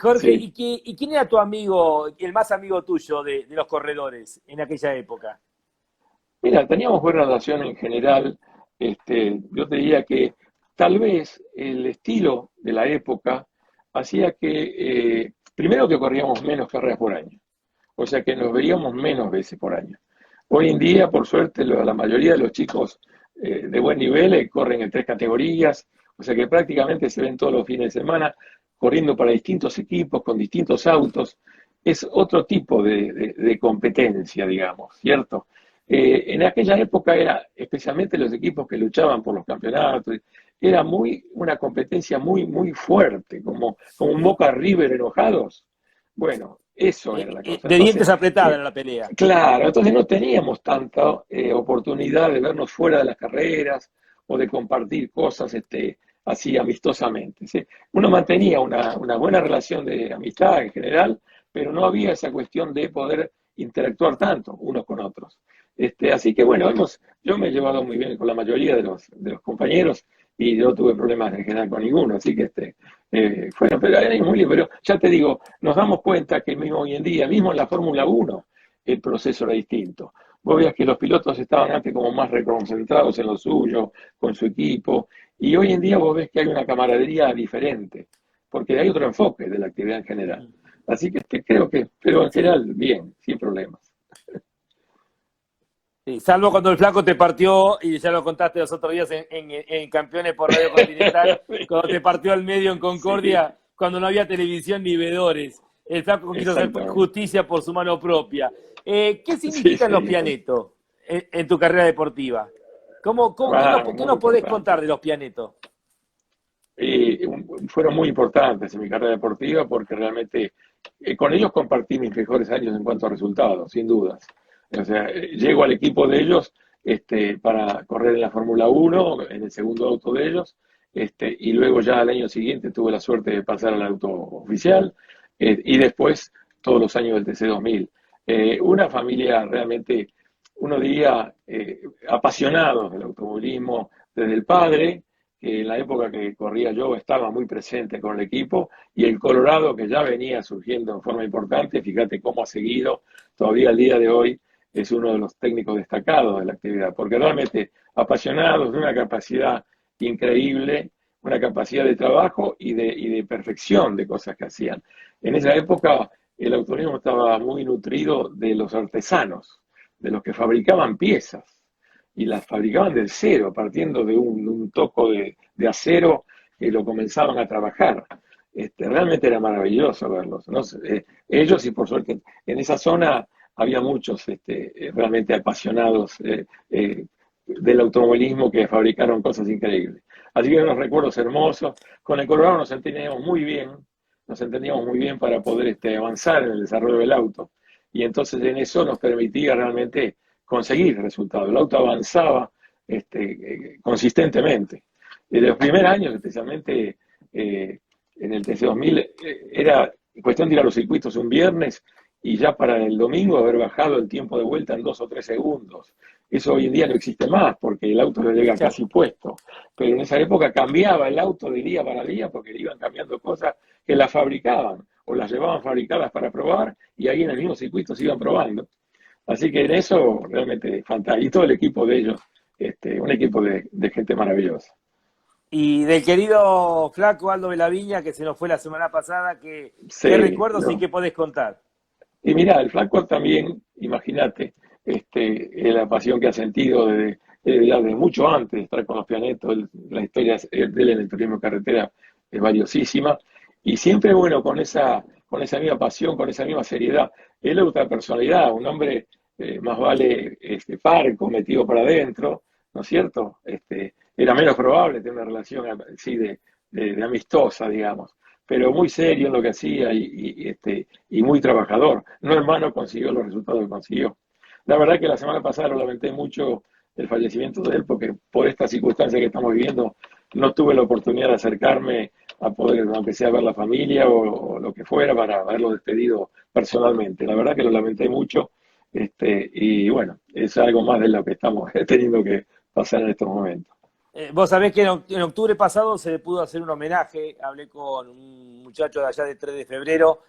Jorge, Sí. ¿y quién era tu amigo, el más amigo tuyo de los corredores en aquella época? Mira, teníamos buena relación en general. Yo te diría que tal vez el estilo de la época hacía que, primero que corríamos menos carreras por año, o sea que nos veíamos menos veces por año. Hoy en día, por suerte, la mayoría de los chicos de buen nivel corren en tres categorías, o sea que prácticamente se ven todos los fines de semana corriendo para distintos equipos, con distintos autos. Es otro tipo de competencia, digamos, ¿cierto? En aquella época era, especialmente los equipos que luchaban por los campeonatos, era una competencia muy, muy fuerte, como un Boca River enojados. Bueno, eso era la cosa. De dientes Entonces, apretados en la pelea. claro, entonces no teníamos tanta oportunidad de vernos fuera de las carreras o de compartir cosas así amistosamente, ¿sí? Uno mantenía una buena relación de amistad en general, pero no había esa cuestión de poder interactuar tanto unos con otros. Así que bueno, yo me he llevado muy bien con la mayoría de los compañeros y no tuve problemas en general con ninguno, así que bueno, pero era muy lindo, pero ya te digo, nos damos cuenta que mismo hoy en día, mismo en la Fórmula 1, el proceso era distinto. Vos veías que los pilotos estaban antes como más reconcentrados en lo suyo, con su equipo, y hoy en día vos ves que hay una camaradería diferente, porque hay otro enfoque de la actividad en general. Así que creo que, pero en Sí. general, bien, sin problemas. Sí, salvo cuando el flaco te partió, y ya lo contaste los otros días en Campeones por Radio Continental, cuando te partió al medio en Sí, Concordia, cuando no había televisión ni vedores. El flaco quiso hacer exactamente. justicia por su mano propia. ¿Qué Sí, significan los señor. pianetos en tu carrera deportiva? Ah, Qué muy nos podés importante. contar de los pianetos? Fueron muy importantes en mi carrera deportiva porque realmente con ellos compartí mis mejores años en cuanto a resultados, sin dudas. O sea, llego al equipo de ellos para correr en la Fórmula Uno en el segundo auto de ellos, y luego ya al año siguiente tuve la suerte de pasar al auto oficial, y después todos los años del TC 2000. Una familia realmente, uno diría, apasionados del automovilismo desde el padre, que en la época que corría yo estaba muy presente con el equipo, y el Colorado, que ya venía surgiendo en forma importante, fíjate cómo ha seguido, todavía al día de hoy es uno de los técnicos destacados de la actividad, porque realmente apasionados, de una capacidad increíble, una capacidad de trabajo y de perfección de cosas que hacían. En esa época el automovilismo estaba muy nutrido de los artesanos, de los que fabricaban piezas, y las fabricaban del cero, partiendo de un toco de acero que lo comenzaban a trabajar. Realmente era maravilloso verlos, ¿no? Ellos, y por suerte en esa zona había muchos realmente apasionados del automovilismo, que fabricaron cosas increíbles. Así que unos recuerdos hermosos. Con el Colorado nos entendíamos muy bien para poder avanzar en el desarrollo del auto. Y entonces en eso nos permitía realmente conseguir resultados. El auto avanzaba consistentemente. Desde los primeros años, especialmente en el TC 2000, era cuestión de ir a los circuitos un viernes y ya para el domingo haber bajado el tiempo de vuelta en 2 o 3 segundos. Eso hoy en día no existe más porque el auto le llega casi puesto. Pero en esa época cambiaba el auto de día para día porque le iban cambiando cosas que las fabricaban o las llevaban fabricadas para probar, y ahí en el mismo circuito se iban probando. Así que en eso realmente fantástico. Y todo el equipo de ellos, un equipo de gente maravillosa. Y del querido flaco Aldo Belaviña, que se nos fue la semana pasada, ¿qué Sí, recuerdos y no. qué podés contar? Y mira, el flaco también, imagínate, la pasión que ha sentido desde mucho antes de estar con los pianetos. La historia de él en el turismo de carretera es valiosísima. Y siempre, bueno, con esa misma pasión, con esa misma seriedad. Él es otra personalidad, un hombre más vale parco, metido para adentro, ¿no es cierto? Era menos probable tener una relación así de amistosa, digamos, pero muy serio en lo que hacía y muy trabajador. No en vano consiguió los resultados que consiguió. La verdad que la semana pasada lo lamenté mucho el fallecimiento de él, porque por esta circunstancia que estamos viviendo no tuve la oportunidad de acercarme a poder, aunque sea, ver la familia o lo que fuera, para haberlo despedido personalmente. La verdad que lo lamenté mucho, y bueno, es algo más de lo que estamos teniendo que pasar en estos momentos. Vos sabés que en octubre pasado se le pudo hacer un homenaje. Hablé con un muchacho de allá de 3 de febrero,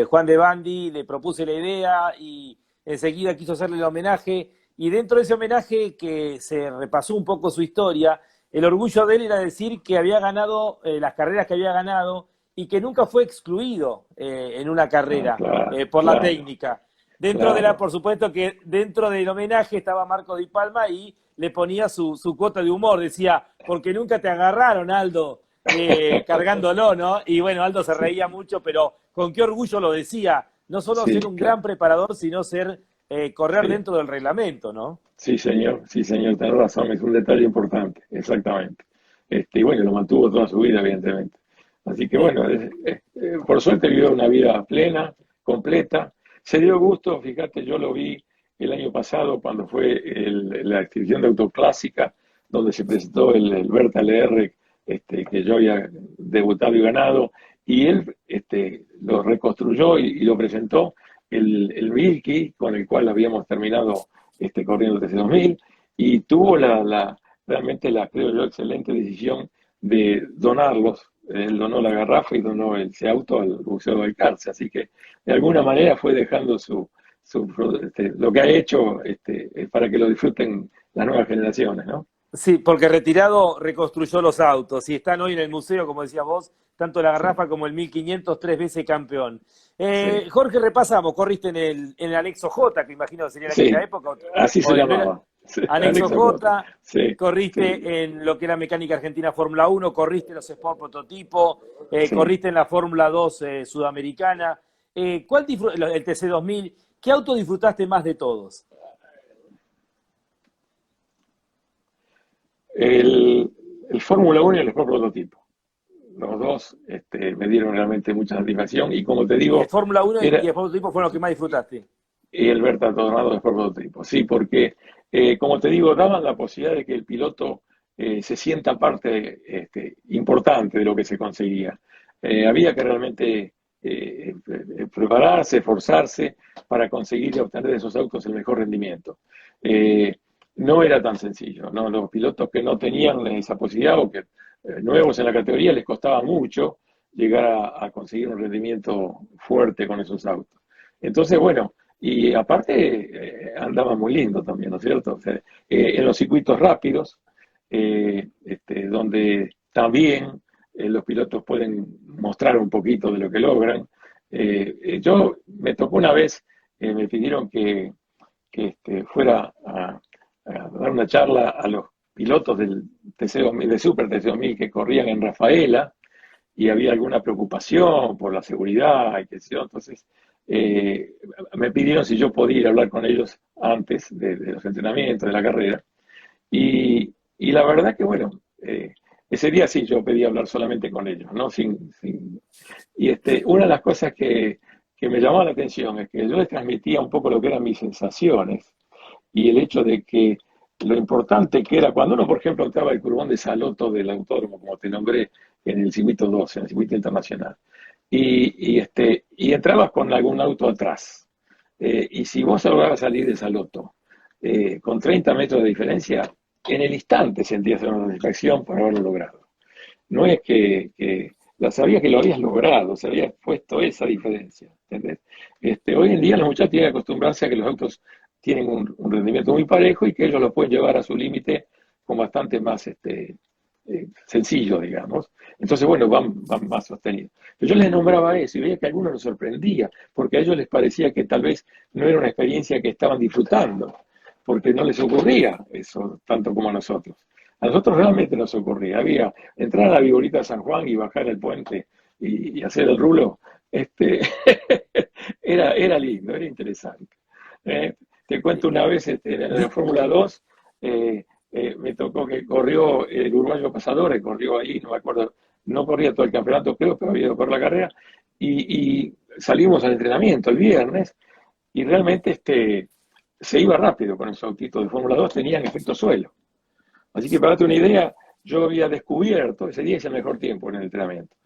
Juan de Bandi, le propuse la idea y enseguida quiso hacerle el homenaje. Y dentro de ese homenaje, que se repasó un poco su historia, el orgullo de él era decir que había ganado las carreras que había ganado y que nunca fue excluido en una Ah, carrera claro, por la claro, técnica. Dentro de claro. por supuesto que dentro del homenaje estaba Marco Di Palma y le ponía su cuota de humor, decía, porque nunca te agarraron, Aldo, cargándolo, ¿no? Y bueno, Aldo se Sí, reía mucho, pero con qué orgullo lo decía, no solo ser sí, un claro, gran preparador, sino ser correr sí. dentro del reglamento, ¿no? Sí, señor, tenés razón, es un detalle importante, exactamente. Y bueno, lo mantuvo toda su vida, evidentemente. Así que Sí. bueno, por suerte vivió una vida plena, completa. Se dio gusto, fíjate, yo lo vi el año pasado cuando fue la exhibición de Autoclásica, donde se presentó el Berta LR, que yo había debutado y ganado, y él lo reconstruyó y lo presentó, el Milky, con el cual habíamos terminado corriendo el TC 2000, y tuvo realmente creo yo, excelente decisión de donarlos. Él donó la garrafa y donó ese auto al Museo de Balcarce, así que de alguna manera fue dejando lo que ha hecho para que lo disfruten las nuevas generaciones, ¿no? Sí, porque retirado reconstruyó los autos y están hoy en el museo, como decías vos, tanto la Sí, Garrafa como el 1500, 3 veces campeón. sí, Jorge, repasamos, corriste en el anexo J, que imagino que sería en aquella sí, época, así se no era, llamaba. Sí, anexo Anexo J. J, Sí, sí, corriste en lo que era Mecánica Argentina Fórmula 1, corriste los Sport Prototipo, sí. corriste en la Fórmula 2 Sudamericana. El TC2000, ¿qué auto disfrutaste más de todos? El, el Fórmula 1 y el Sport Prototipo. Los dos me dieron realmente mucha satisfacción y como te El digo, Fórmula 1 y era el Prototipo fueron los que más disfrutaste. y el Berta Tornado de Sport Prototipo. Sí, porque como te digo, daban la posibilidad de que el piloto se sienta parte importante de lo que se conseguía. Había que realmente prepararse, esforzarse para conseguir y obtener de esos autos el mejor rendimiento. Eh, no era tan sencillo, ¿no? Los pilotos que no tenían esa posibilidad o que nuevos en la categoría les costaba mucho llegar a conseguir un rendimiento fuerte con esos autos. Entonces, bueno, y aparte andaba muy lindo también, ¿no es cierto? O sea, en los circuitos rápidos, donde también los pilotos pueden mostrar un poquito de lo que logran. Yo me tocó una vez, me pidieron que fuera a dar una charla a los pilotos del TC2000, de Super TC2000 que corrían en Rafaela, y había alguna preocupación por la seguridad y qué sé yo. Entonces, eh, me pidieron si yo podía ir a hablar con ellos antes de los entrenamientos, de la carrera. Y la verdad que, bueno, ese día sí yo pedí hablar solamente con ellos, ¿no? Y una de las cosas que me llamaba la atención es que yo les transmitía un poco lo que eran mis sensaciones y el hecho de que lo importante que era, cuando uno, por ejemplo, entraba el curbón de Saloto del autódromo, como te nombré, en el circuito 12, en el circuito internacional, y entrabas con algún auto atrás, y si vos lograbas salir de Saloto con 30 metros de diferencia, en el instante sentías una satisfacción por haberlo logrado. No es que sabías que lo habías logrado, se había puesto esa diferencia, ¿entendés? Hoy en día los muchachos tienen que acostumbrarse a que los autos tienen un rendimiento muy parejo y que ellos lo pueden llevar a su límite con bastante más sencillo, digamos. Entonces, bueno, van más sostenidos. Pero yo les nombraba eso y veía que a algunos los sorprendía, porque a ellos les parecía que tal vez no era una experiencia que estaban disfrutando, porque no les ocurría eso tanto como a nosotros. A nosotros realmente nos ocurría. Había entrar a la Vigorita de San Juan y bajar el puente y hacer el rulo. Este, era lindo, era interesante. Te cuento una vez en la Fórmula 2, me tocó que corrió el uruguayo Pasadores, corrió ahí, no me acuerdo, no corría todo el campeonato, creo que había ido por la carrera, y salimos al entrenamiento el viernes, y realmente se iba rápido con esos autitos de Fórmula 2, tenían efecto suelo. Así que para darte una idea, yo había descubierto, ese día es el mejor tiempo en el entrenamiento,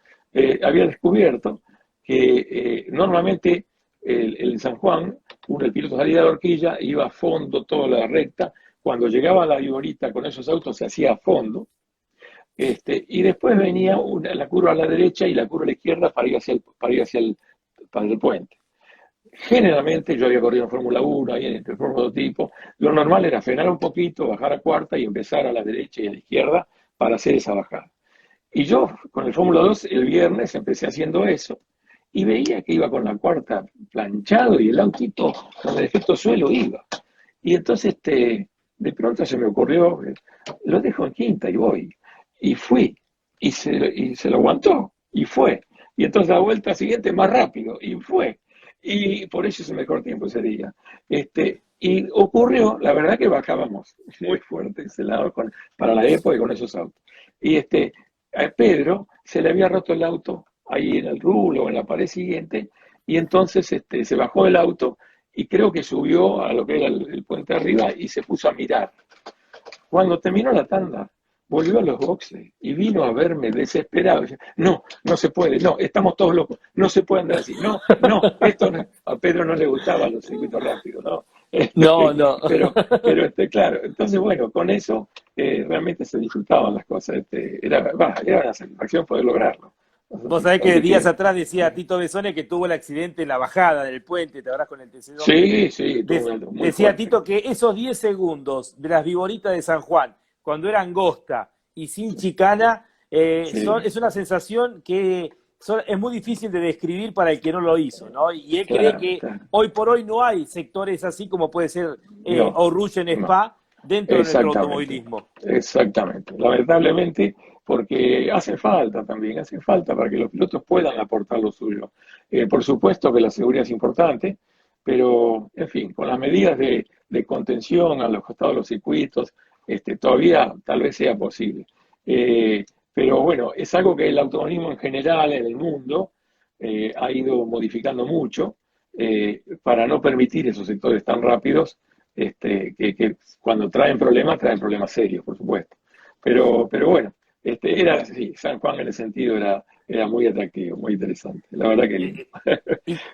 había descubierto que normalmente el San Juan, el piloto salía de la horquilla, iba a fondo toda la recta, cuando llegaba a la Viborita con esos autos se hacía a fondo, y después venía la curva a la derecha y la curva a la izquierda para el puente. Generalmente yo había corrido en Fórmula 1, ahí en el prototipo. Lo normal era frenar un poquito, bajar a cuarta y empezar a la derecha y a la izquierda para hacer esa bajada. Y yo con el Fórmula 2 el viernes empecé haciendo eso y veía que iba con la cuarta planchado y el autito con el efecto suelo iba. Y entonces de pronto se me ocurrió, lo dejo en quinta y voy. Y fui. Y se lo aguantó. Y fue. Y entonces la vuelta siguiente más rápido. Y fue. Y por eso es el mejor tiempo ese día. Y ocurrió, la verdad que bajábamos muy fuerte ese lado para la época y con esos autos. Y a Pedro se le había roto el auto ahí en el rulo o en la pared siguiente. Y entonces se bajó del auto y creo que subió a lo que era el puente arriba y se puso a mirar. Cuando terminó la tanda, volvió a los boxes y vino a verme desesperado. No, no se puede, no, estamos todos locos, no se puede andar así, no, no, esto no. A Pedro no le gustaban los circuitos rápidos, ¿no? No, no. Pero claro, entonces bueno, con eso realmente se disfrutaban las cosas. Era una satisfacción poder lograrlo. Vos sabés que Así días que atrás decía Tito Besone que tuvo el accidente en la bajada del puente, te habrás con el TC2000. sí, sí, tuvo algo muy Decía fuerte. Tito que esos 10 segundos de las viboritas de San Juan, cuando era angosta y sin Sí, chicana, sí, es una sensación que es muy difícil de describir para el que no lo hizo, ¿no? Y él cree claro, que claro. hoy por hoy no hay sectores así como puede ser No, Oruge en no. Spa dentro de nuestro Exactamente, automovilismo. exactamente. Lamentablemente, porque hace falta también, hace falta para que los pilotos puedan aportar lo suyo. Por supuesto que la seguridad es importante, pero, en fin, con las medidas de contención a los costados de los circuitos, todavía tal vez sea posible. Eh, pero bueno, es algo que el automovilismo en general en el mundo ha ido modificando mucho para no permitir esos sectores tan rápidos que cuando traen problemas serios, por supuesto. Pero bueno, era sí, San Juan en ese sentido era muy atractivo, muy interesante. La verdad que lindo.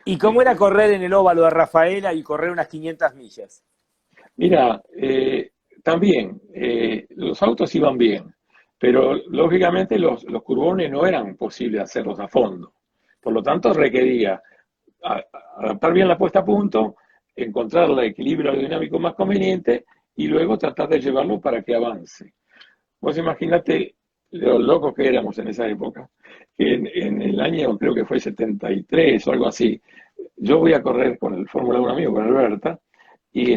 ¿Y cómo era correr en el óvalo de Rafaela y correr unas 500 millas? Mira, también los autos iban bien, pero lógicamente los curbones no eran posibles hacerlos a fondo. Por lo tanto, requería a- adaptar bien la puesta a punto, encontrar el equilibrio aerodinámico más conveniente y luego tratar de llevarlo para que avance. Vos imaginate lo locos que éramos en esa época, que en el año, creo que fue 73 o algo así, yo voy a correr con el Fórmula 1 amigo, con Alberta, y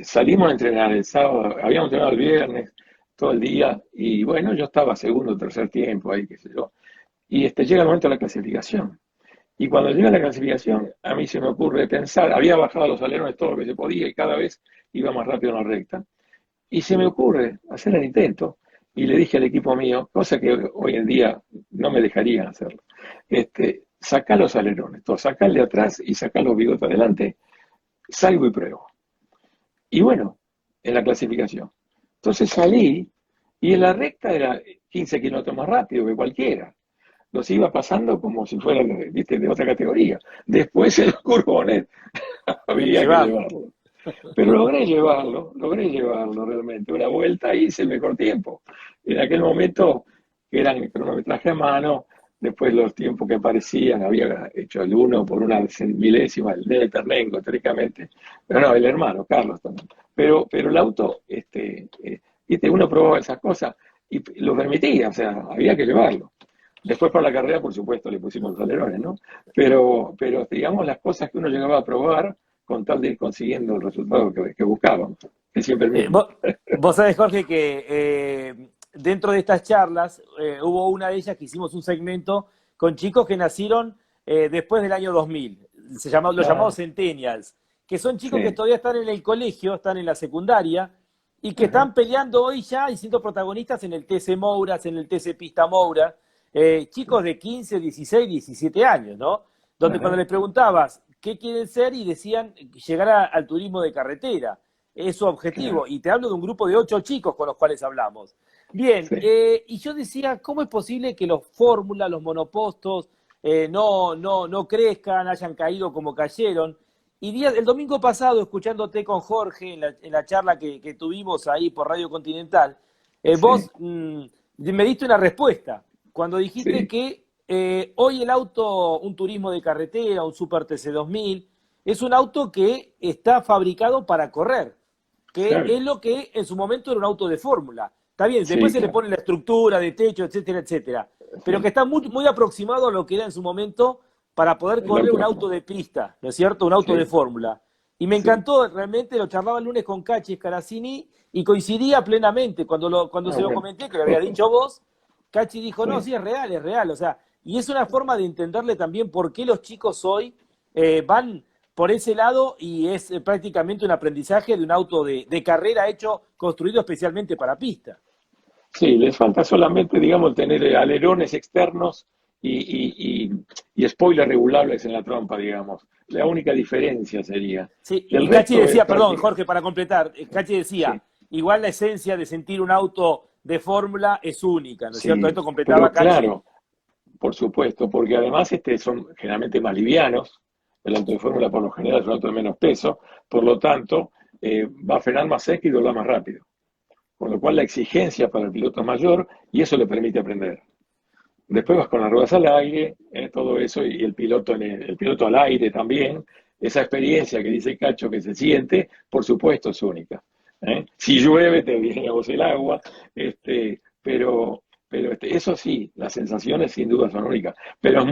salimos a entrenar el sábado, habíamos entrenado el viernes, todo el día, y bueno, yo estaba segundo, tercer tiempo ahí, qué sé yo, y llega el momento de la clasificación. Y cuando llega la clasificación, a mí se me ocurre pensar, había bajado los alerones todo lo que se podía y cada vez iba más rápido en la recta. Y se me ocurre hacer el intento y le dije al equipo mío, cosa que hoy en día no me dejarían hacerlo, sacá los alerones, todo, sacá el de atrás y sacá los bigotes adelante, salgo y pruebo. Y bueno, en la clasificación. Entonces salí y en la recta era 15 kilómetros más rápido que cualquiera. Los iba pasando como si fueran, viste, de otra categoría. Después en los curbones Había que había que llevarlo. llevarlo. Pero logré llevarlo realmente. Una vuelta hice el mejor tiempo. En aquel momento, que eran cronometraje a mano, después los tiempos que aparecían, había hecho el uno por una milésima, el de Terlengo, teóricamente. Pero no, el hermano, Carlos también. Pero el auto, viste, uno probaba esas cosas y lo permitía, o sea, había que llevarlo. Después para la carrera, por supuesto, le pusimos los alerones, ¿no? Pero digamos, las cosas que uno llegaba a probar con tal de ir consiguiendo el resultado que buscábamos, que es siempre el mismo. Vos sabés, Jorge, que dentro de estas charlas hubo una de ellas que hicimos un segmento con chicos que nacieron después del año 2000, los llamados Ah, Centennials, que son chicos que sí, todavía están en el colegio, están en la secundaria, y que ajá, están peleando hoy ya y siendo protagonistas en el TC Mouras, en el TC Pista Moura, chicos de 15, 16, 17 años, ¿no? Donde cuando ajá, les preguntabas qué quieren ser y decían llegar al turismo de carretera, es su objetivo. claro, Y te hablo de un grupo de 8 chicos con los cuales hablamos. Bien, sí, y yo decía, ¿cómo es posible que los fórmulas, los monopostos, no crezcan, hayan caído como cayeron? Y el domingo pasado, escuchándote con Jorge en la charla que tuvimos ahí por Radio Continental, sí, vos me diste una respuesta cuando dijiste sí, que hoy el auto, un turismo de carretera, un Super TC 2000, es un auto que está fabricado para correr, que claro, es lo que en su momento era un auto de fórmula. Está bien, después sí, se le claro, pone la estructura de techo, etcétera, etcétera, pero que sí, está muy, muy aproximado a lo que era en su momento para poder el correr auto un de auto fútbol, de pista, ¿no es cierto? Un auto de sí, fórmula. Y me sí, encantó, realmente lo charlaba el lunes con Cachi Scaracini y coincidía plenamente. Cuando ah, se lo bueno, comenté, que lo había dicho vos, Cachi dijo, no, sí, sí, es real, es real. O sea, y es una forma de entenderle también por qué los chicos hoy van por ese lado y es prácticamente un aprendizaje de un auto de carrera hecho, construido especialmente para pista. sí, les falta solamente, digamos, tener alerones externos y spoilers regulables en la trompa, digamos. La única diferencia sería. Sí, El y Cachi resto es decía, perdón, práctica. Jorge, para completar, Cachi decía, Sí, igual la esencia de sentir un auto de fórmula es única, ¿no es cierto? sí, Esto completaba pero Cachi. claro, por supuesto, porque además son generalmente más livianos. El auto de fórmula por lo general es un auto de menos peso, por lo tanto, va a frenar más seco y doblar más rápido. Con lo cual la exigencia para el piloto es mayor y eso le permite aprender. Después vas con las ruedas al aire, todo eso, y el piloto al aire también. Esa experiencia que dice Cacho que se siente, por supuesto, es única. Si llueve, te viene a vos el agua, pero eso sí, las sensaciones sin duda son únicas. Pero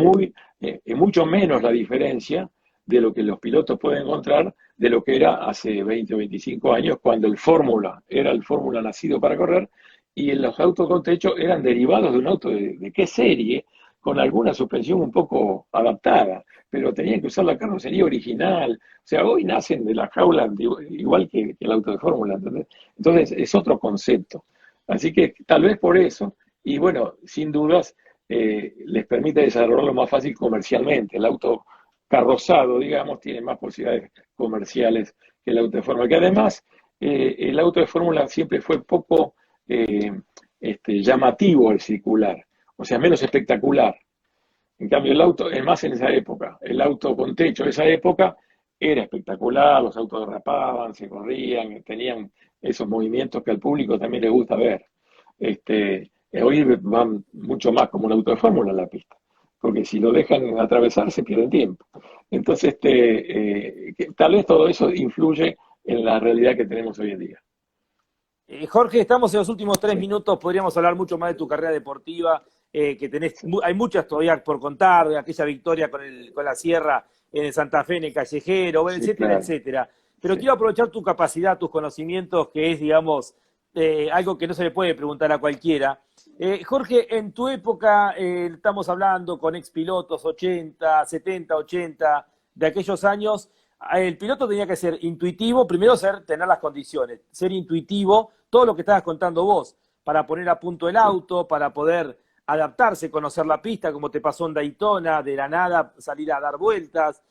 es mucho menos la diferencia de lo que los pilotos pueden encontrar de lo que era hace 20 o 25 años, cuando el Fórmula era el Fórmula nacido para correr y los autos con techo eran derivados de un auto de qué serie, con alguna suspensión un poco adaptada, pero tenían que usar la carrocería original. O sea, hoy nacen de la jaula igual que el auto de Fórmula, ¿entendés? Entonces es otro concepto. Así que tal vez por eso, y bueno, sin dudas, les permite desarrollarlo más fácil comercialmente. El auto carrozado, digamos, tiene más posibilidades comerciales que el auto de Fórmula. Que además, el auto de Fórmula siempre fue poco eh, llamativo al circular, o sea, menos espectacular. En cambio, el auto, es más en esa época, el auto con techo de esa época era espectacular, los autos derrapaban, se corrían, tenían esos movimientos que al público también le gusta ver. Hoy van mucho más como un auto de fórmula en la pista, porque si lo dejan atravesar se pierden tiempo. Entonces, tal vez todo eso influye en la realidad que tenemos hoy en día. Jorge, estamos en los últimos tres Sí, minutos, podríamos hablar mucho más de tu carrera deportiva, que tenés, hay muchas todavía por contar, de aquella victoria con la Sierra en el Santa Fe, en el Callejero, bueno, sí, etcétera, claro. etcétera. Pero Sí. quiero aprovechar tu capacidad, tus conocimientos, que es, digamos, algo que no se le puede preguntar a cualquiera. Jorge, en tu época, estamos hablando con expilotos 80, 70, 80, de aquellos años, el piloto tenía que ser intuitivo, primero tener las condiciones, ser intuitivo, todo lo que estabas contando vos, para poner a punto el Sí, auto, para poder adaptarse, conocer la pista, como te pasó en Daytona, de la nada salir a dar vueltas.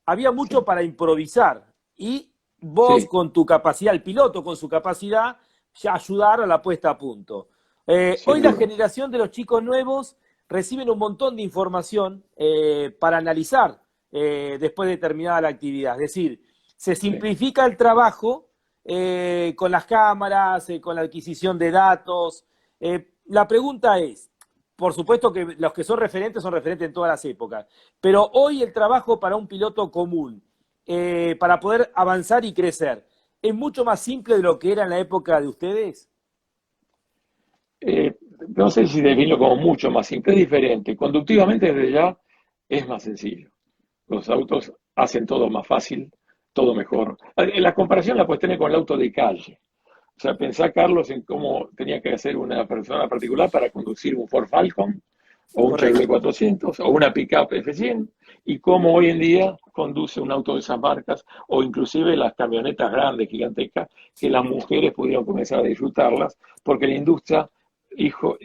Había mucho sí, para improvisar y vos sí, con tu capacidad, el piloto con su capacidad, ya ayudar a la puesta a punto. Hoy sin la duda. generación de los chicos nuevos reciben un montón de información para analizar después de terminada la actividad. Es decir, se Sí. simplifica el trabajo con las cámaras, con la adquisición de datos. La pregunta es, por supuesto que los que son referentes en todas las épocas, pero hoy el trabajo para un piloto común, para poder avanzar y crecer, ¿es mucho más simple de lo que era en la época de ustedes? Eh, no sé si definirlo como mucho más simple, es diferente. Conductivamente desde ya es más sencillo. Los autos hacen todo más fácil, todo mejor. La comparación la puedes tener con el auto de calle. O sea, pensá, Carlos, en cómo tenía que hacer una persona particular para conducir un Ford Falcon o un Chevrolet Correcto. 400 o una pickup F100 y cómo hoy en día conduce un auto de esas marcas o inclusive las camionetas grandes, gigantescas, que las mujeres pudieron comenzar a disfrutarlas porque la industria hizo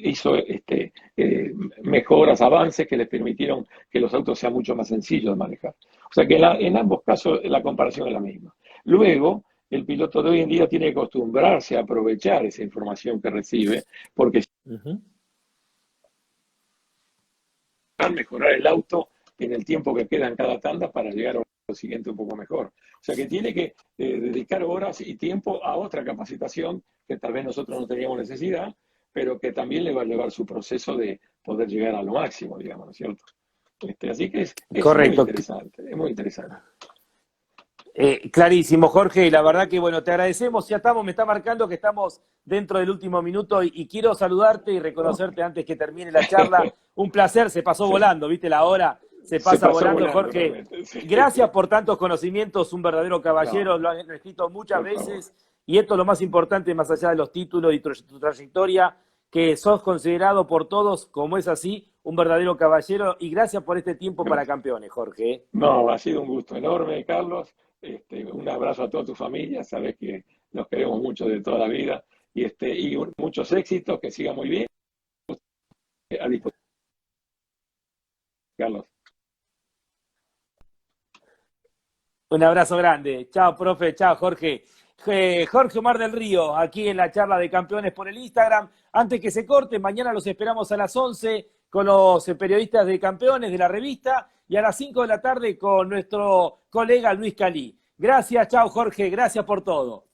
mejoras, avances que les permitieron que los autos sean mucho más sencillos de manejar. O sea que en ambos casos la comparación es la misma. Luego, el piloto de hoy en día tiene que acostumbrarse a aprovechar esa información que recibe, porque Uh -huh. van a mejorar el auto en el tiempo que queda en cada tanda para llegar a lo siguiente un poco mejor. O sea que tiene que dedicar horas y tiempo a otra capacitación que tal vez nosotros no teníamos necesidad, pero que también le va a llevar su proceso de poder llegar a lo máximo, digamos, ¿no es cierto? Así que es muy Correcto. interesante, es muy interesante. Clarísimo, Jorge, y la verdad que bueno, te agradecemos, ya estamos, me está marcando que estamos dentro del último minuto y quiero saludarte y Okay. reconocerte antes que termine la charla. Un placer, se pasó Sí, volando, viste la hora, se se pasa pasó volando, volando Jorge. realmente. Sí. Gracias por tantos conocimientos, un verdadero caballero, No, lo han escrito muchas por favor. veces y esto es lo más importante más allá de los títulos y tu trayectoria, que sos considerado por todos, como es así, un verdadero caballero y gracias por este tiempo para Gracias. campeones, Jorge. No, ha sido un gusto enorme, Carlos. Un abrazo a toda tu familia. Sabes que los queremos mucho de toda la vida. Y muchos éxitos, que siga muy bien. A disposición, Carlos. Un abrazo grande. Chao, profe. Chao, Jorge. Jorge Omar del Río, aquí en la charla de campeones por el Instagram. Antes que se corte, mañana los esperamos a las 11 con los periodistas de campeones de la revista y a las 5 de la tarde con nuestro colega Luis Calí. Gracias, chao, Jorge. Gracias por todo.